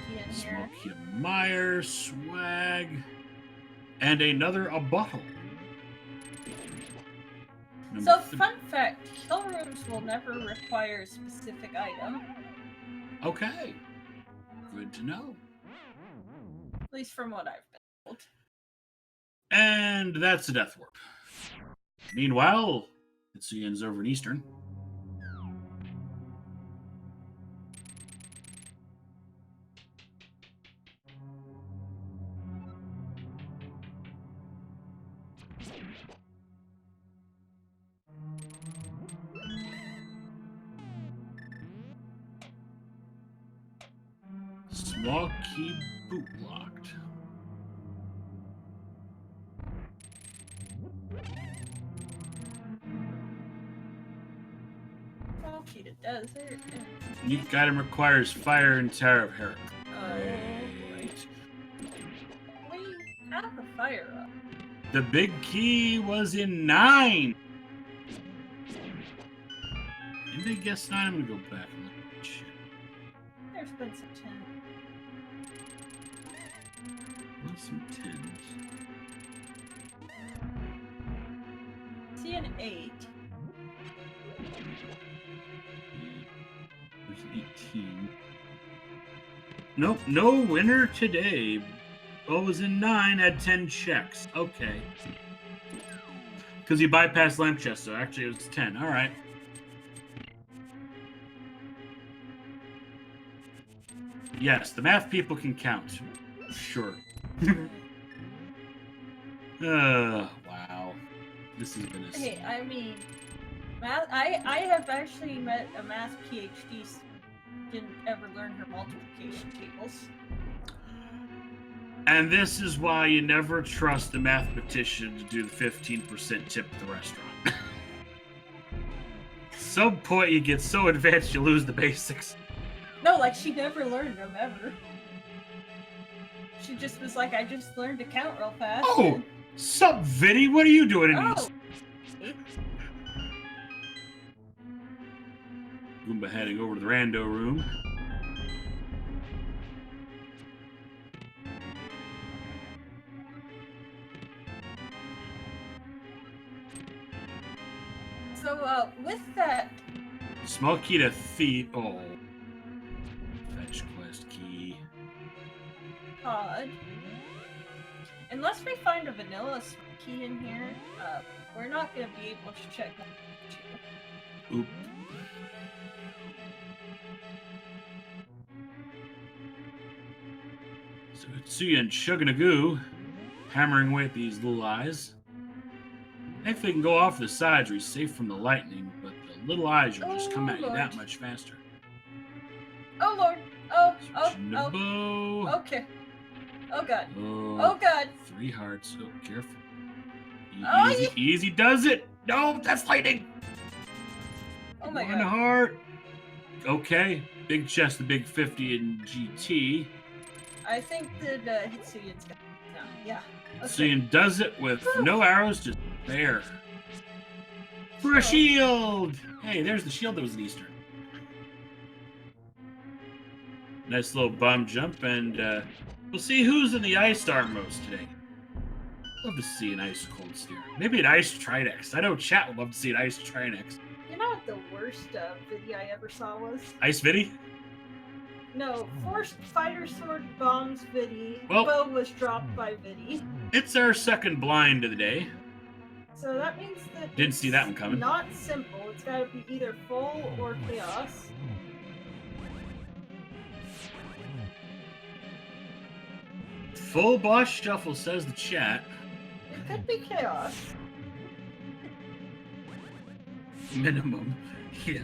key in here. Smokey Meyer, swag, and a bottle. Number So, 3. fun fact, kill rooms will never require a specific item. Okay. Good to know. At least from what I've been told. And that's a death warp. Meanwhile, Hitsuyan's over in Eastern. Small key boot locked. Smokey to desert. Unique item requires fire and Tower of Herrick. Boy. We have the fire up. The big key was in 9. Did I guess 9? I'm gonna go back and look at shit. There's been some 10. What's some 10s? See an 8. There's 18. Nope, no winner today. Bo was in 9, had 10 checks. Okay. Because he bypassed lamp chest, so actually it was 10. All right. Yes, the math people can count. Sure. Wow. This has been a... Hey, I mean, math. I have actually met a math PhD student who didn't ever learn her multiplication tables. And this is why you never trust the mathematician to do the 15% tip at the restaurant. At some point, you get so advanced, you lose the basics. No, like she never learned them ever. She just was like, I just learned to count real fast. Oh, and... sup, Vinny? What are you doing in Oh. these? Goomba heading over to the rando room. So, with that, Small key to thief. Oh. Fetch quest key. pod, unless we find a vanilla key in here, we're not going to be able to check that too. Oop. So Itsuya and Shuganagoo hammering away at these little eyes. I think they can go off the sides where he's safe from the lightning, but the little eyes will just come at you that much faster. Oh lord! Oh, Switching to bow. okay. Oh god. Oh, Oh god. 3 hearts. Oh, careful. Oh, Easy, easy does it. No, that's lightning. Oh my 1 god. heart. Okay. Big chest, the big 50 in GT. I think that Hitsuyan's got it down. Yeah. Okay. Itsuyan does it with no arrows, just there. For a shield! Hey, there's the shield that was in Eastern. Nice little bomb jump, and we'll see who's in the ice armmost today. Love to see an ice cold steer. Maybe an ice Trinex. I know chat would love to see an ice Trinex. You know what the worst video I ever saw was? Ice Viddy? No, Forced Fighter Sword Bombs Viddy. Well- Bow was dropped by Viddy. It's our second blind of the day. So that means that Didn't see that one coming. Not simple. It's got to be either full or chaos. Full boss shuffle, says the chat. It could be chaos. Minimum. Yeah.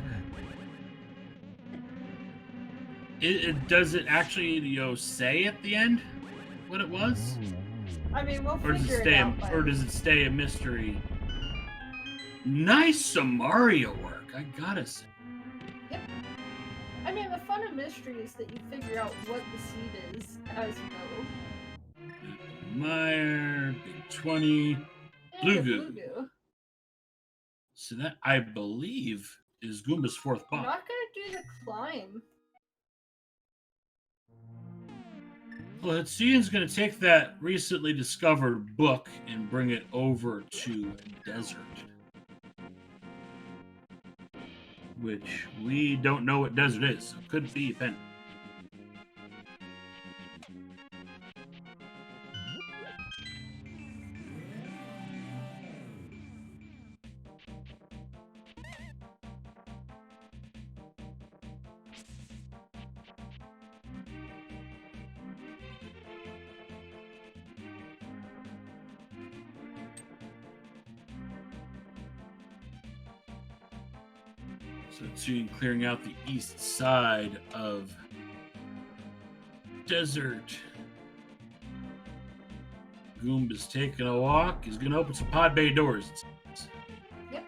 Does it actually, say at the end what it was? I mean, we'll Or does figure it stay out. or does it stay a mystery? Nice Samaria work, I gotta say. I mean, the fun of mystery is that you figure out what the seed is as you go. Meyer, Big 20. And Blue a goo. Blue goo. So that, I believe, is Goomba's fourth I'm boss. not gonna do the climb. Well, Hitsuyan's going to take that recently discovered book and bring it over to Desert. Which we don't know what Desert is. So it could be a pen. So Hitsuyan clearing out the east side of Desert. Goomba's taking a walk. He's going to open some pod bay doors. Yep.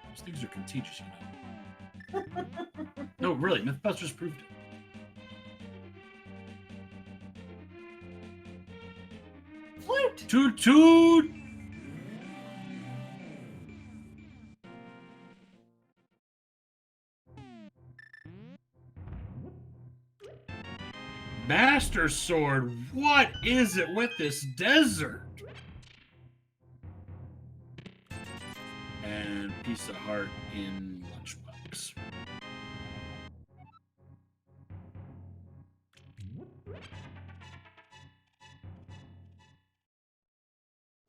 Those things are contagious, you know. No, really, Mythbusters proved it. Flute! Toot toot! Master Sword, what is it with this desert? And piece of heart in lunchbox.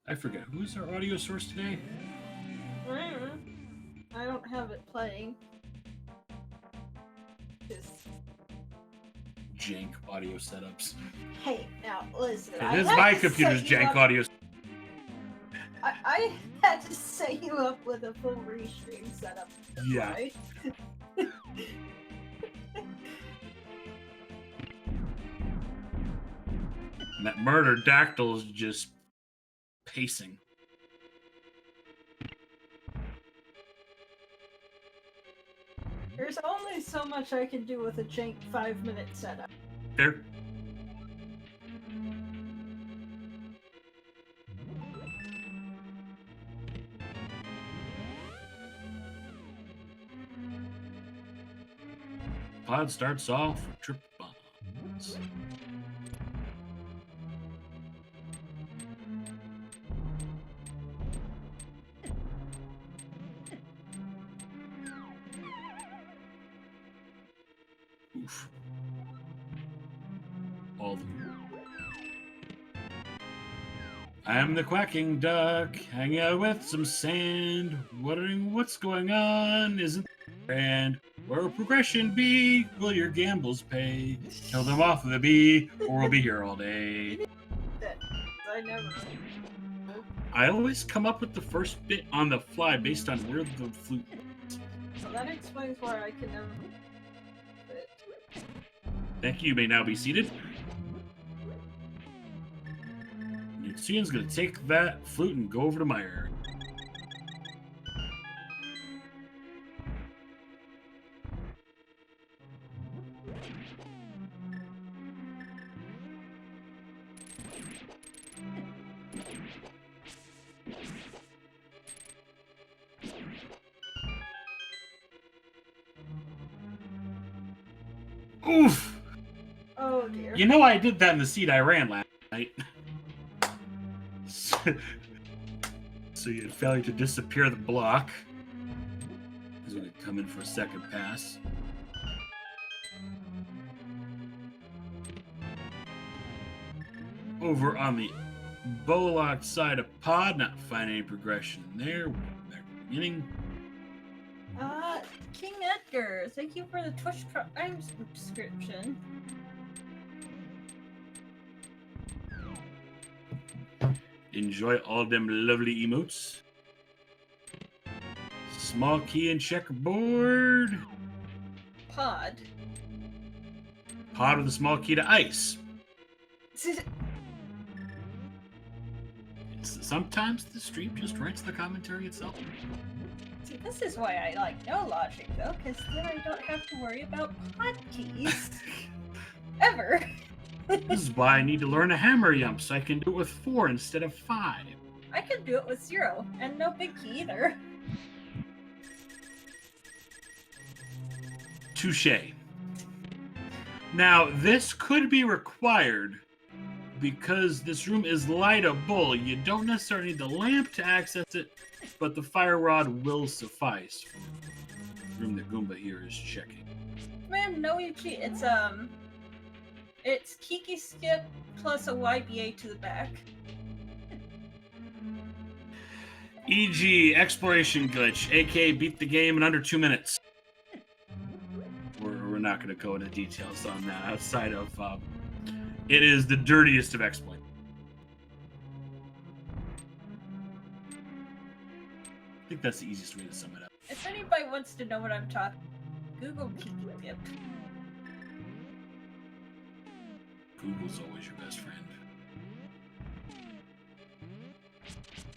I forget, who's our audio source today? I don't have it playing. Just... Jank audio setups. Hey, now listen. It is my computer's jank audio. I had to set you up with a full restream setup. Yeah. Right? And that murder dactyl is just pacing. There's only so much I can do with a jank 5-minute setup. There. Pod starts off with trip bombs. Oof. All the... I'm the quacking duck, hanging out with some sand, wondering what's going on, isn't grand. Where will progression be? Will your gambles pay? Kill them off with a bee, or we'll be here all day. I never. I always come up with the first bit on the fly based on where the flute is. So that explains why I can never. Thank you, you may now be seated. Hitsuyan's gonna take that flute and go over to my area. Oof! Oh dear. You know I did that in the seat I ran last night. So you failure to disappear the block. He's going to come in for a second pass. Over on the Bollock side of pod, not finding any progression there. We'll go back to the beginning. King Edgar, thank you for the Twitch Prime subscription. Enjoy all them lovely emotes. Small key and checkerboard. Pod. Pod with a small key to ice. See, Sometimes the stream just writes the commentary itself. This is why I like no logic, though, because then I don't have to worry about hotkeys. Ever. This is why I need to learn a hammer yump so I can do it with 4 instead of 5. I can do it with 0, and no big key either. Touché. Now, this could be required because this room is lightable. You don't necessarily need the lamp to access it, but the fire rod will suffice for the room that Goomba here is checking. Man, no you cheat. It's Kiki Skip plus a YBA to the back. E.g., exploration glitch, aka beat the game in under 2 minutes. We're not going to go into details on that outside of it is the dirtiest of exploits. I think that's the easiest way to sum it up. If anybody wants to know what I'm talking, Google Kiki Skip. Google's always your best friend.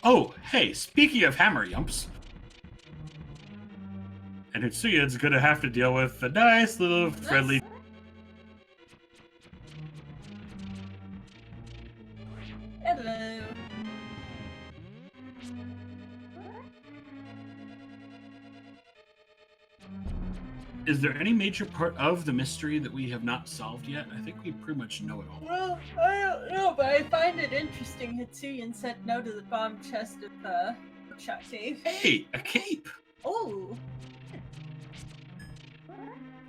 Oh, hey, speaking of hammer yumps. And Hitsuya's gonna have to deal with a nice little friendly... Hello. Is there any major part of the mystery that we have not solved yet? I think we pretty much know it all. Well, I don't know, but I find it interesting Hitsuyan said no to the bomb chest of shot cave. Hey, a cape! Oh!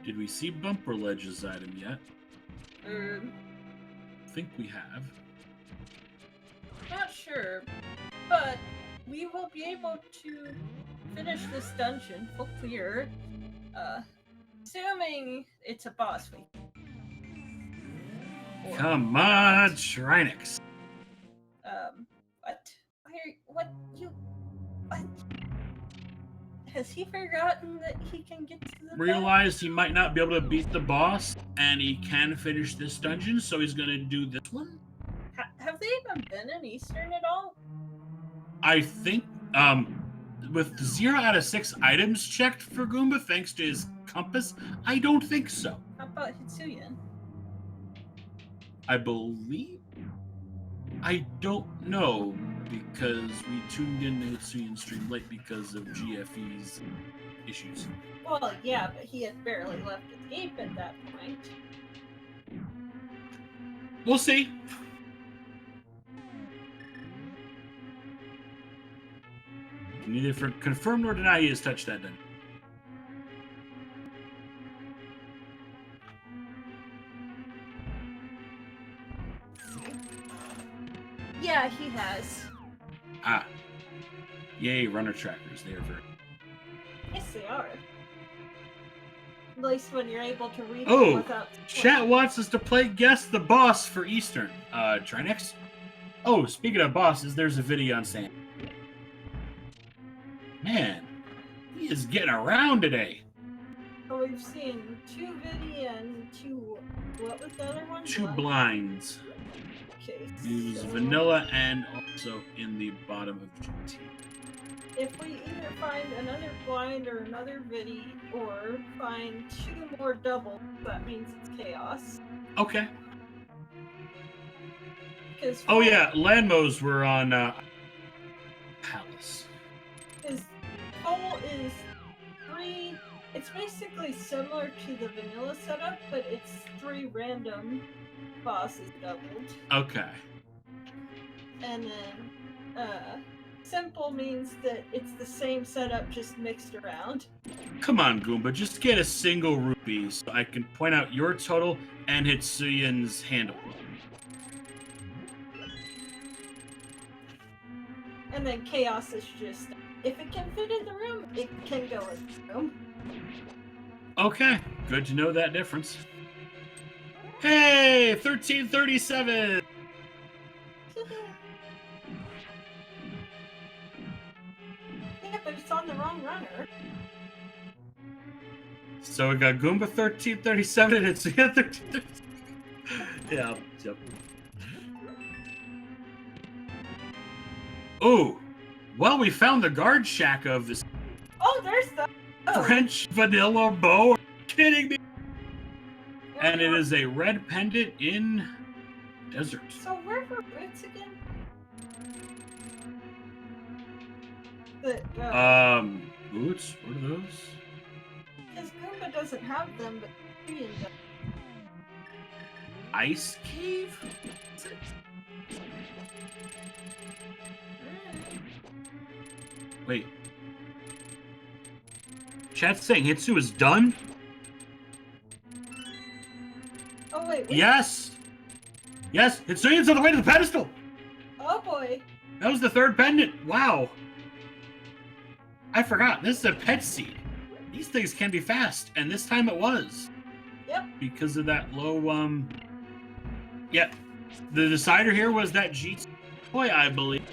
Did we see Bumper Ledge's item yet? I think we have. Not sure, but we will be able to finish this dungeon full clear, assuming it's a boss week. Come on, Shrinix. What? Has he forgotten that he can get to the Realized he might not be able to beat the boss, and he can finish this dungeon, so he's gonna do this one. Have they even been in Eastern at all? I think, with 0 out of 6 items checked for Goomba, thanks to his compass, I don't think so. How about Hitsuyan? I believe... I don't know, because we tuned in to Hitsuyan stream late because of GFE's issues. Well, yeah, but he had barely left his cape at that point. We'll see. Neither confirm nor deny he has touched that then. Yeah, he has. Ah. Yay, runner trackers. They are very... Yes, they are. At least when you're able to read Oh, them without... Chat wants us to play Guess the Boss for Eastern. Trinex? Oh, speaking of bosses, there's a video on Sam. Man, he is getting around today. So we've seen 2 Vidi and 2... What was the other one? 2 blinds. Okay, Use so vanilla and also in the bottom of GT. if we either find another blind or another Vidi, or find 2 more doubles, that means it's chaos. Okay. Because Oh yeah, Landmos were on Palace. his goal is 3. It's basically similar to the vanilla setup, but it's 3 random bosses doubled. Okay. And then simple means that it's the same setup just mixed around. Come on, Goomba, just get a single rupee so I can point out your total and Hitsuyan's handle. And then chaos is just, if it can fit in the room, it can go in the room. Okay, good to know that difference. Hey, 1337! Yeah, but it's on the wrong runner. So we got Goomba 1337 and Hitsuya 1337. Yeah, yep. Oh, well, we found the guard shack of this. Oh, Oh, there's the French vanilla bow. Are you kidding me? Yeah, And it is a red pendant in desert. So where were boots again? The, Boots? What are those? Because Goomba doesn't have them, but Ian does. Ice cave? Is it? Wait. Chat's saying Hitsu is done? Oh wait. Yes! Yes! Hitsuyan's on the way to the pedestal! Oh boy. That was the third pendant. Wow. I forgot. This is a pet seed. These things can be fast, and this time it was. Yep. Because of that low, Yeah. The decider here was that GT toy, I believe.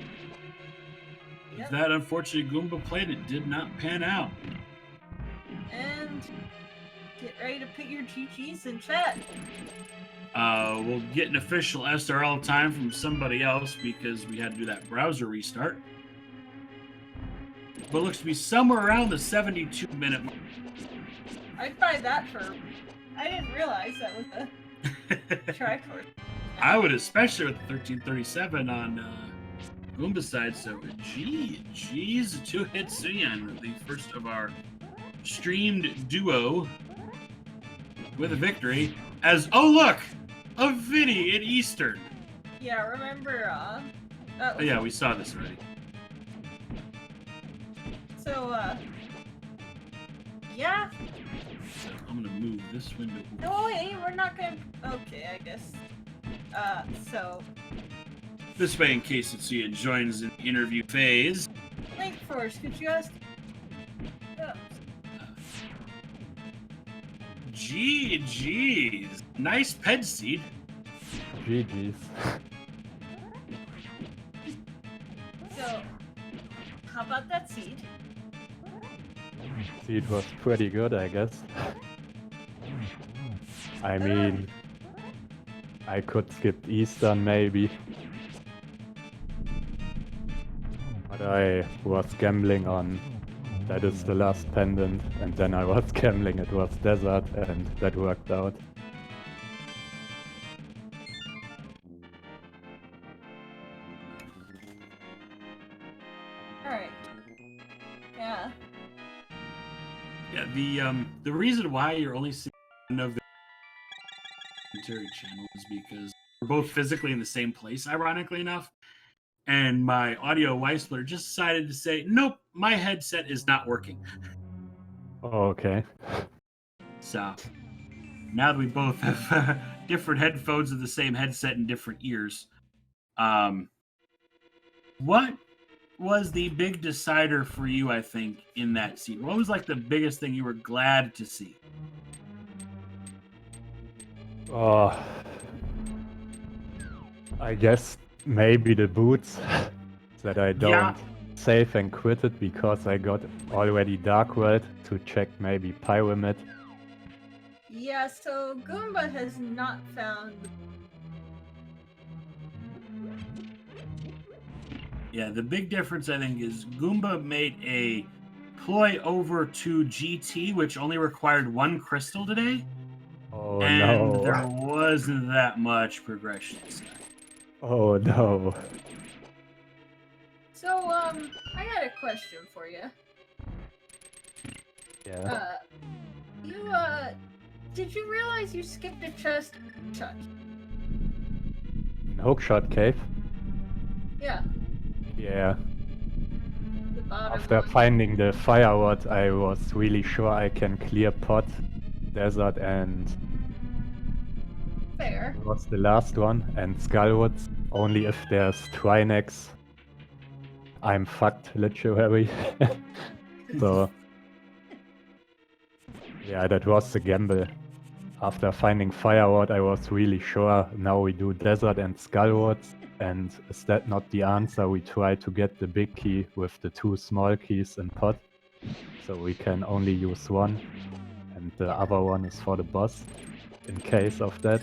Yep. That unfortunate Goomba played, it did not pan out. And get ready to put your GGs in chat. We'll get an official SRL time from somebody else because we had to do that browser restart. But it looks to be somewhere around the 72-minute mark. I'd buy that for. I didn't realize that was a tricord. I would, especially with the 1337 on Goomba side. So, geez, to Hitsuyan, the first of our streamed duo with a victory. As oh look, a Vinny in Eastern. Yeah, remember? Oh yeah, we saw this already. So, yeah. So I'm gonna move this window. No way, we're not gonna. Okay, I guess. So. This way, in case Hitsuya joins in the interview phase. Link Force, could you ask? Oh. GG's. Nice ped seed. GG's. So, how about that seed? Seed was pretty good, I guess. I mean, I could skip Eastern maybe. But I was gambling on that is the last pendant, and then I was gambling it was desert, and that worked out. Alright. Yeah. Yeah, the reason why you're only seeing one of the commentary channel is because we're both physically in the same place, ironically enough. And my audio wife splitter just decided to say, nope, my headset is not working. Oh, okay. So now that we both have different headphones of the same headset and different ears, what was the big decider for you, I think, in that scene? What was like the biggest thing you were glad to see? I guess maybe the boots that I don't save and quit it because I got already Dark World to check maybe Pyramid. Yeah, so Goomba has not found. Yeah, the big difference, I think, is Goomba made a ploy over to GT, which only required one crystal today. Oh and no. there wasn't that much progression. Oh no. So, I got a question for you. Yeah. Did you realize you skipped a chest shot? Hookshot Cave? Yeah, Yeah. the bottom After one. finding the firewood, I was really sure I can clear pot, desert, and Fair. was the last one, and Skullwoods. Only if there's Trinex, I'm fucked, literally. So, yeah, that was the gamble. After finding firewood, I was really sure now we do desert and Skullwoods, and is that not the answer? We try to get the big key with the 2 small keys in pot, so we can only use one, and the other one is for the boss, in case of that.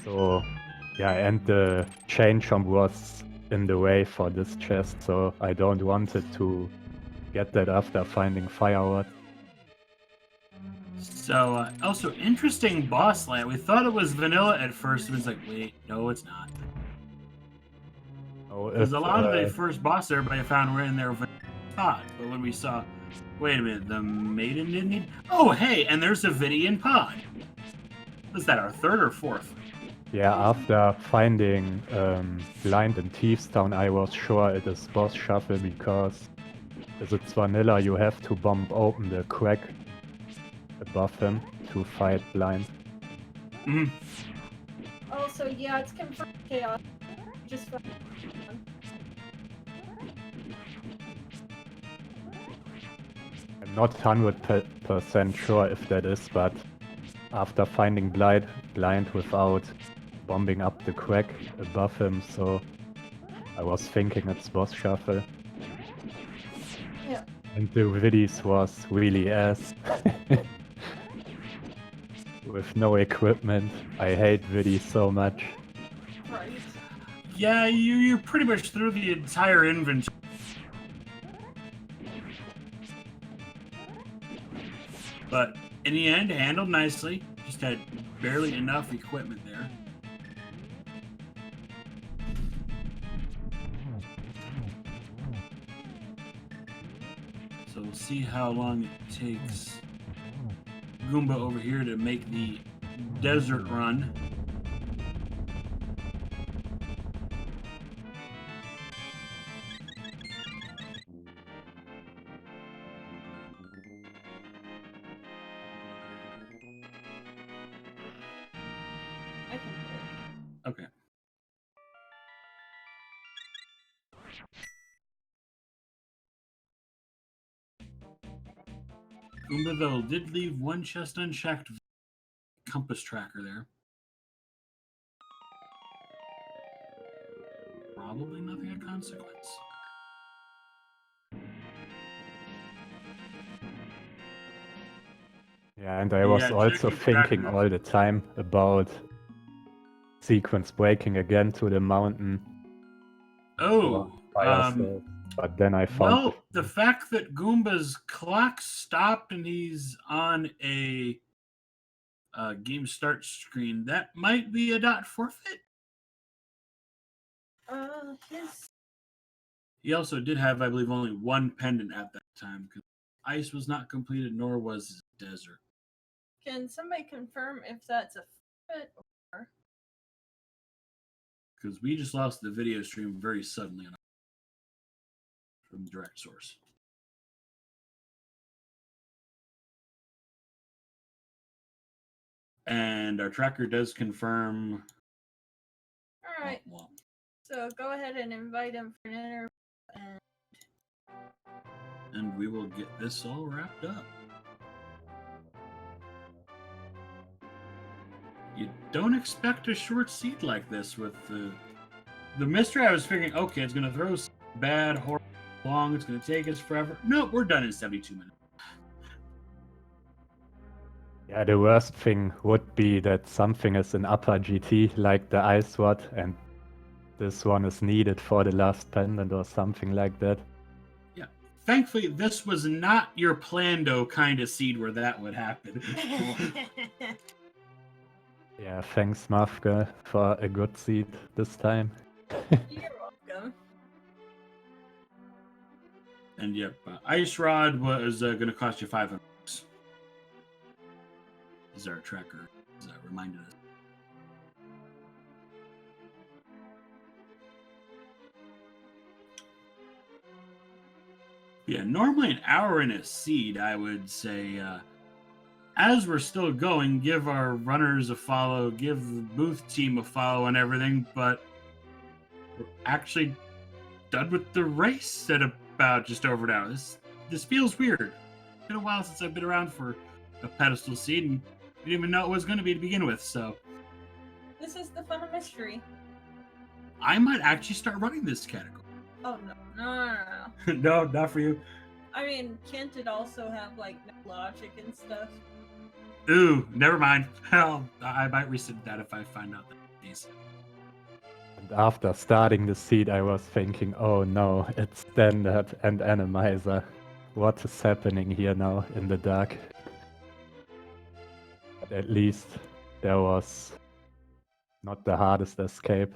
So, yeah, and the chain chomp was in the way for this chest, so I don't want it to get that after finding Fireword. So, also interesting boss layout. We thought it was vanilla at first, but it's like, wait, no, it's not. Oh, Because if, a lot of the first boss everybody found were in their pod, but when we saw, wait a minute, the maiden didn't need. Oh, hey, and there's a Vidian pod. Was that our third or fourth? yeah, after finding Blind in Thieves Town, I was sure it is boss shuffle because if it's vanilla, you have to bomb open the crack above him to fight Blind. Mm-hmm. Also, yeah, it's confirmed chaos. Just I'm not 100% sure if that is, but after finding Blind without bombing up the crack above him, so I was thinking it's boss shuffle. Yeah. And the Vidis was really ass. With no equipment. I hate Vidis so much. Right. Yeah, you're pretty much through the entire inventory. But in the end, handled nicely. Just had barely enough equipment there. So we'll see how long it takes Goomba over here to make the desert run. I can do it. Okay. Goomba, though, did leave one chest unchecked. Compass tracker there. Probably nothing of consequence. Yeah, and I was Yeah, also checking thinking trackers. all the time about sequence breaking again to the mountain. Oh, But then I found well, the fact that Goomba's clock stopped and he's on a game start screen, that might be a dot forfeit. His. He also did have, I believe, only one pendant at that time because ice was not completed, nor was his desert. Can somebody confirm if that's a fit or? Because we just lost the video stream very suddenly from direct source. And our tracker does confirm. All right. Well, So go ahead and invite him for an interview, and we will get this all wrapped up. You don't expect a short seed like this with the mystery. I was figuring, okay, it's going to throw bad, horrible, long. It's going to take us forever. Nope, we're done in 72 minutes. Yeah, the worst thing would be that something is in upper GT, like the ice rod, and this one is needed for the last pendant or something like that. Yeah. Thankfully, this was not your Plando kind of seed where that would happen. Yeah, thanks, Mafka, for a good seed this time. You're welcome. And yep, Ice Rod was going to cost you $500. Is our tracker reminded us. Yeah, normally an hour in a seed, I would say. As we're still going, give our runners a follow, give the booth team a follow and everything, but we're actually done with the race at about just over an hour. This feels weird. It's been a while since I've been around for a pedestal seed, and we didn't even know it was going to be to begin with, so. This is the fun of mystery. I might actually start running this category. Oh, no. No, not for you. I mean, can't it also have, like, no logic and stuff? Ooh, never mind. Hell, I might reset that if I find out that these. And after starting the seed, I was thinking, oh no, it's standard and Randomizer. what is happening here now in the dark. But at least there was not the hardest escape.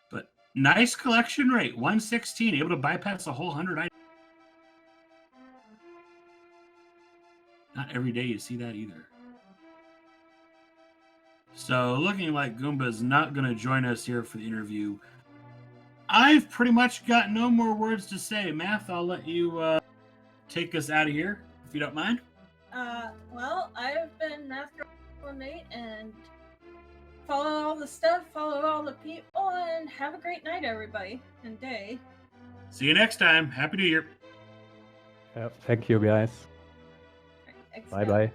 But nice collection rate, 116, able to bypass a whole 100 items. Not every day you see that either. So looking like Goomba's not going to join us here for the interview. I've pretty much got no more words to say. Math, I'll let you take us out of here, if you don't mind. Well, I've been Math Girl Nate, and follow all the stuff, follow all the people, and have a great night, everybody, and day. See you next time. Happy New Year. Thank you, guys. Right, Bye-bye.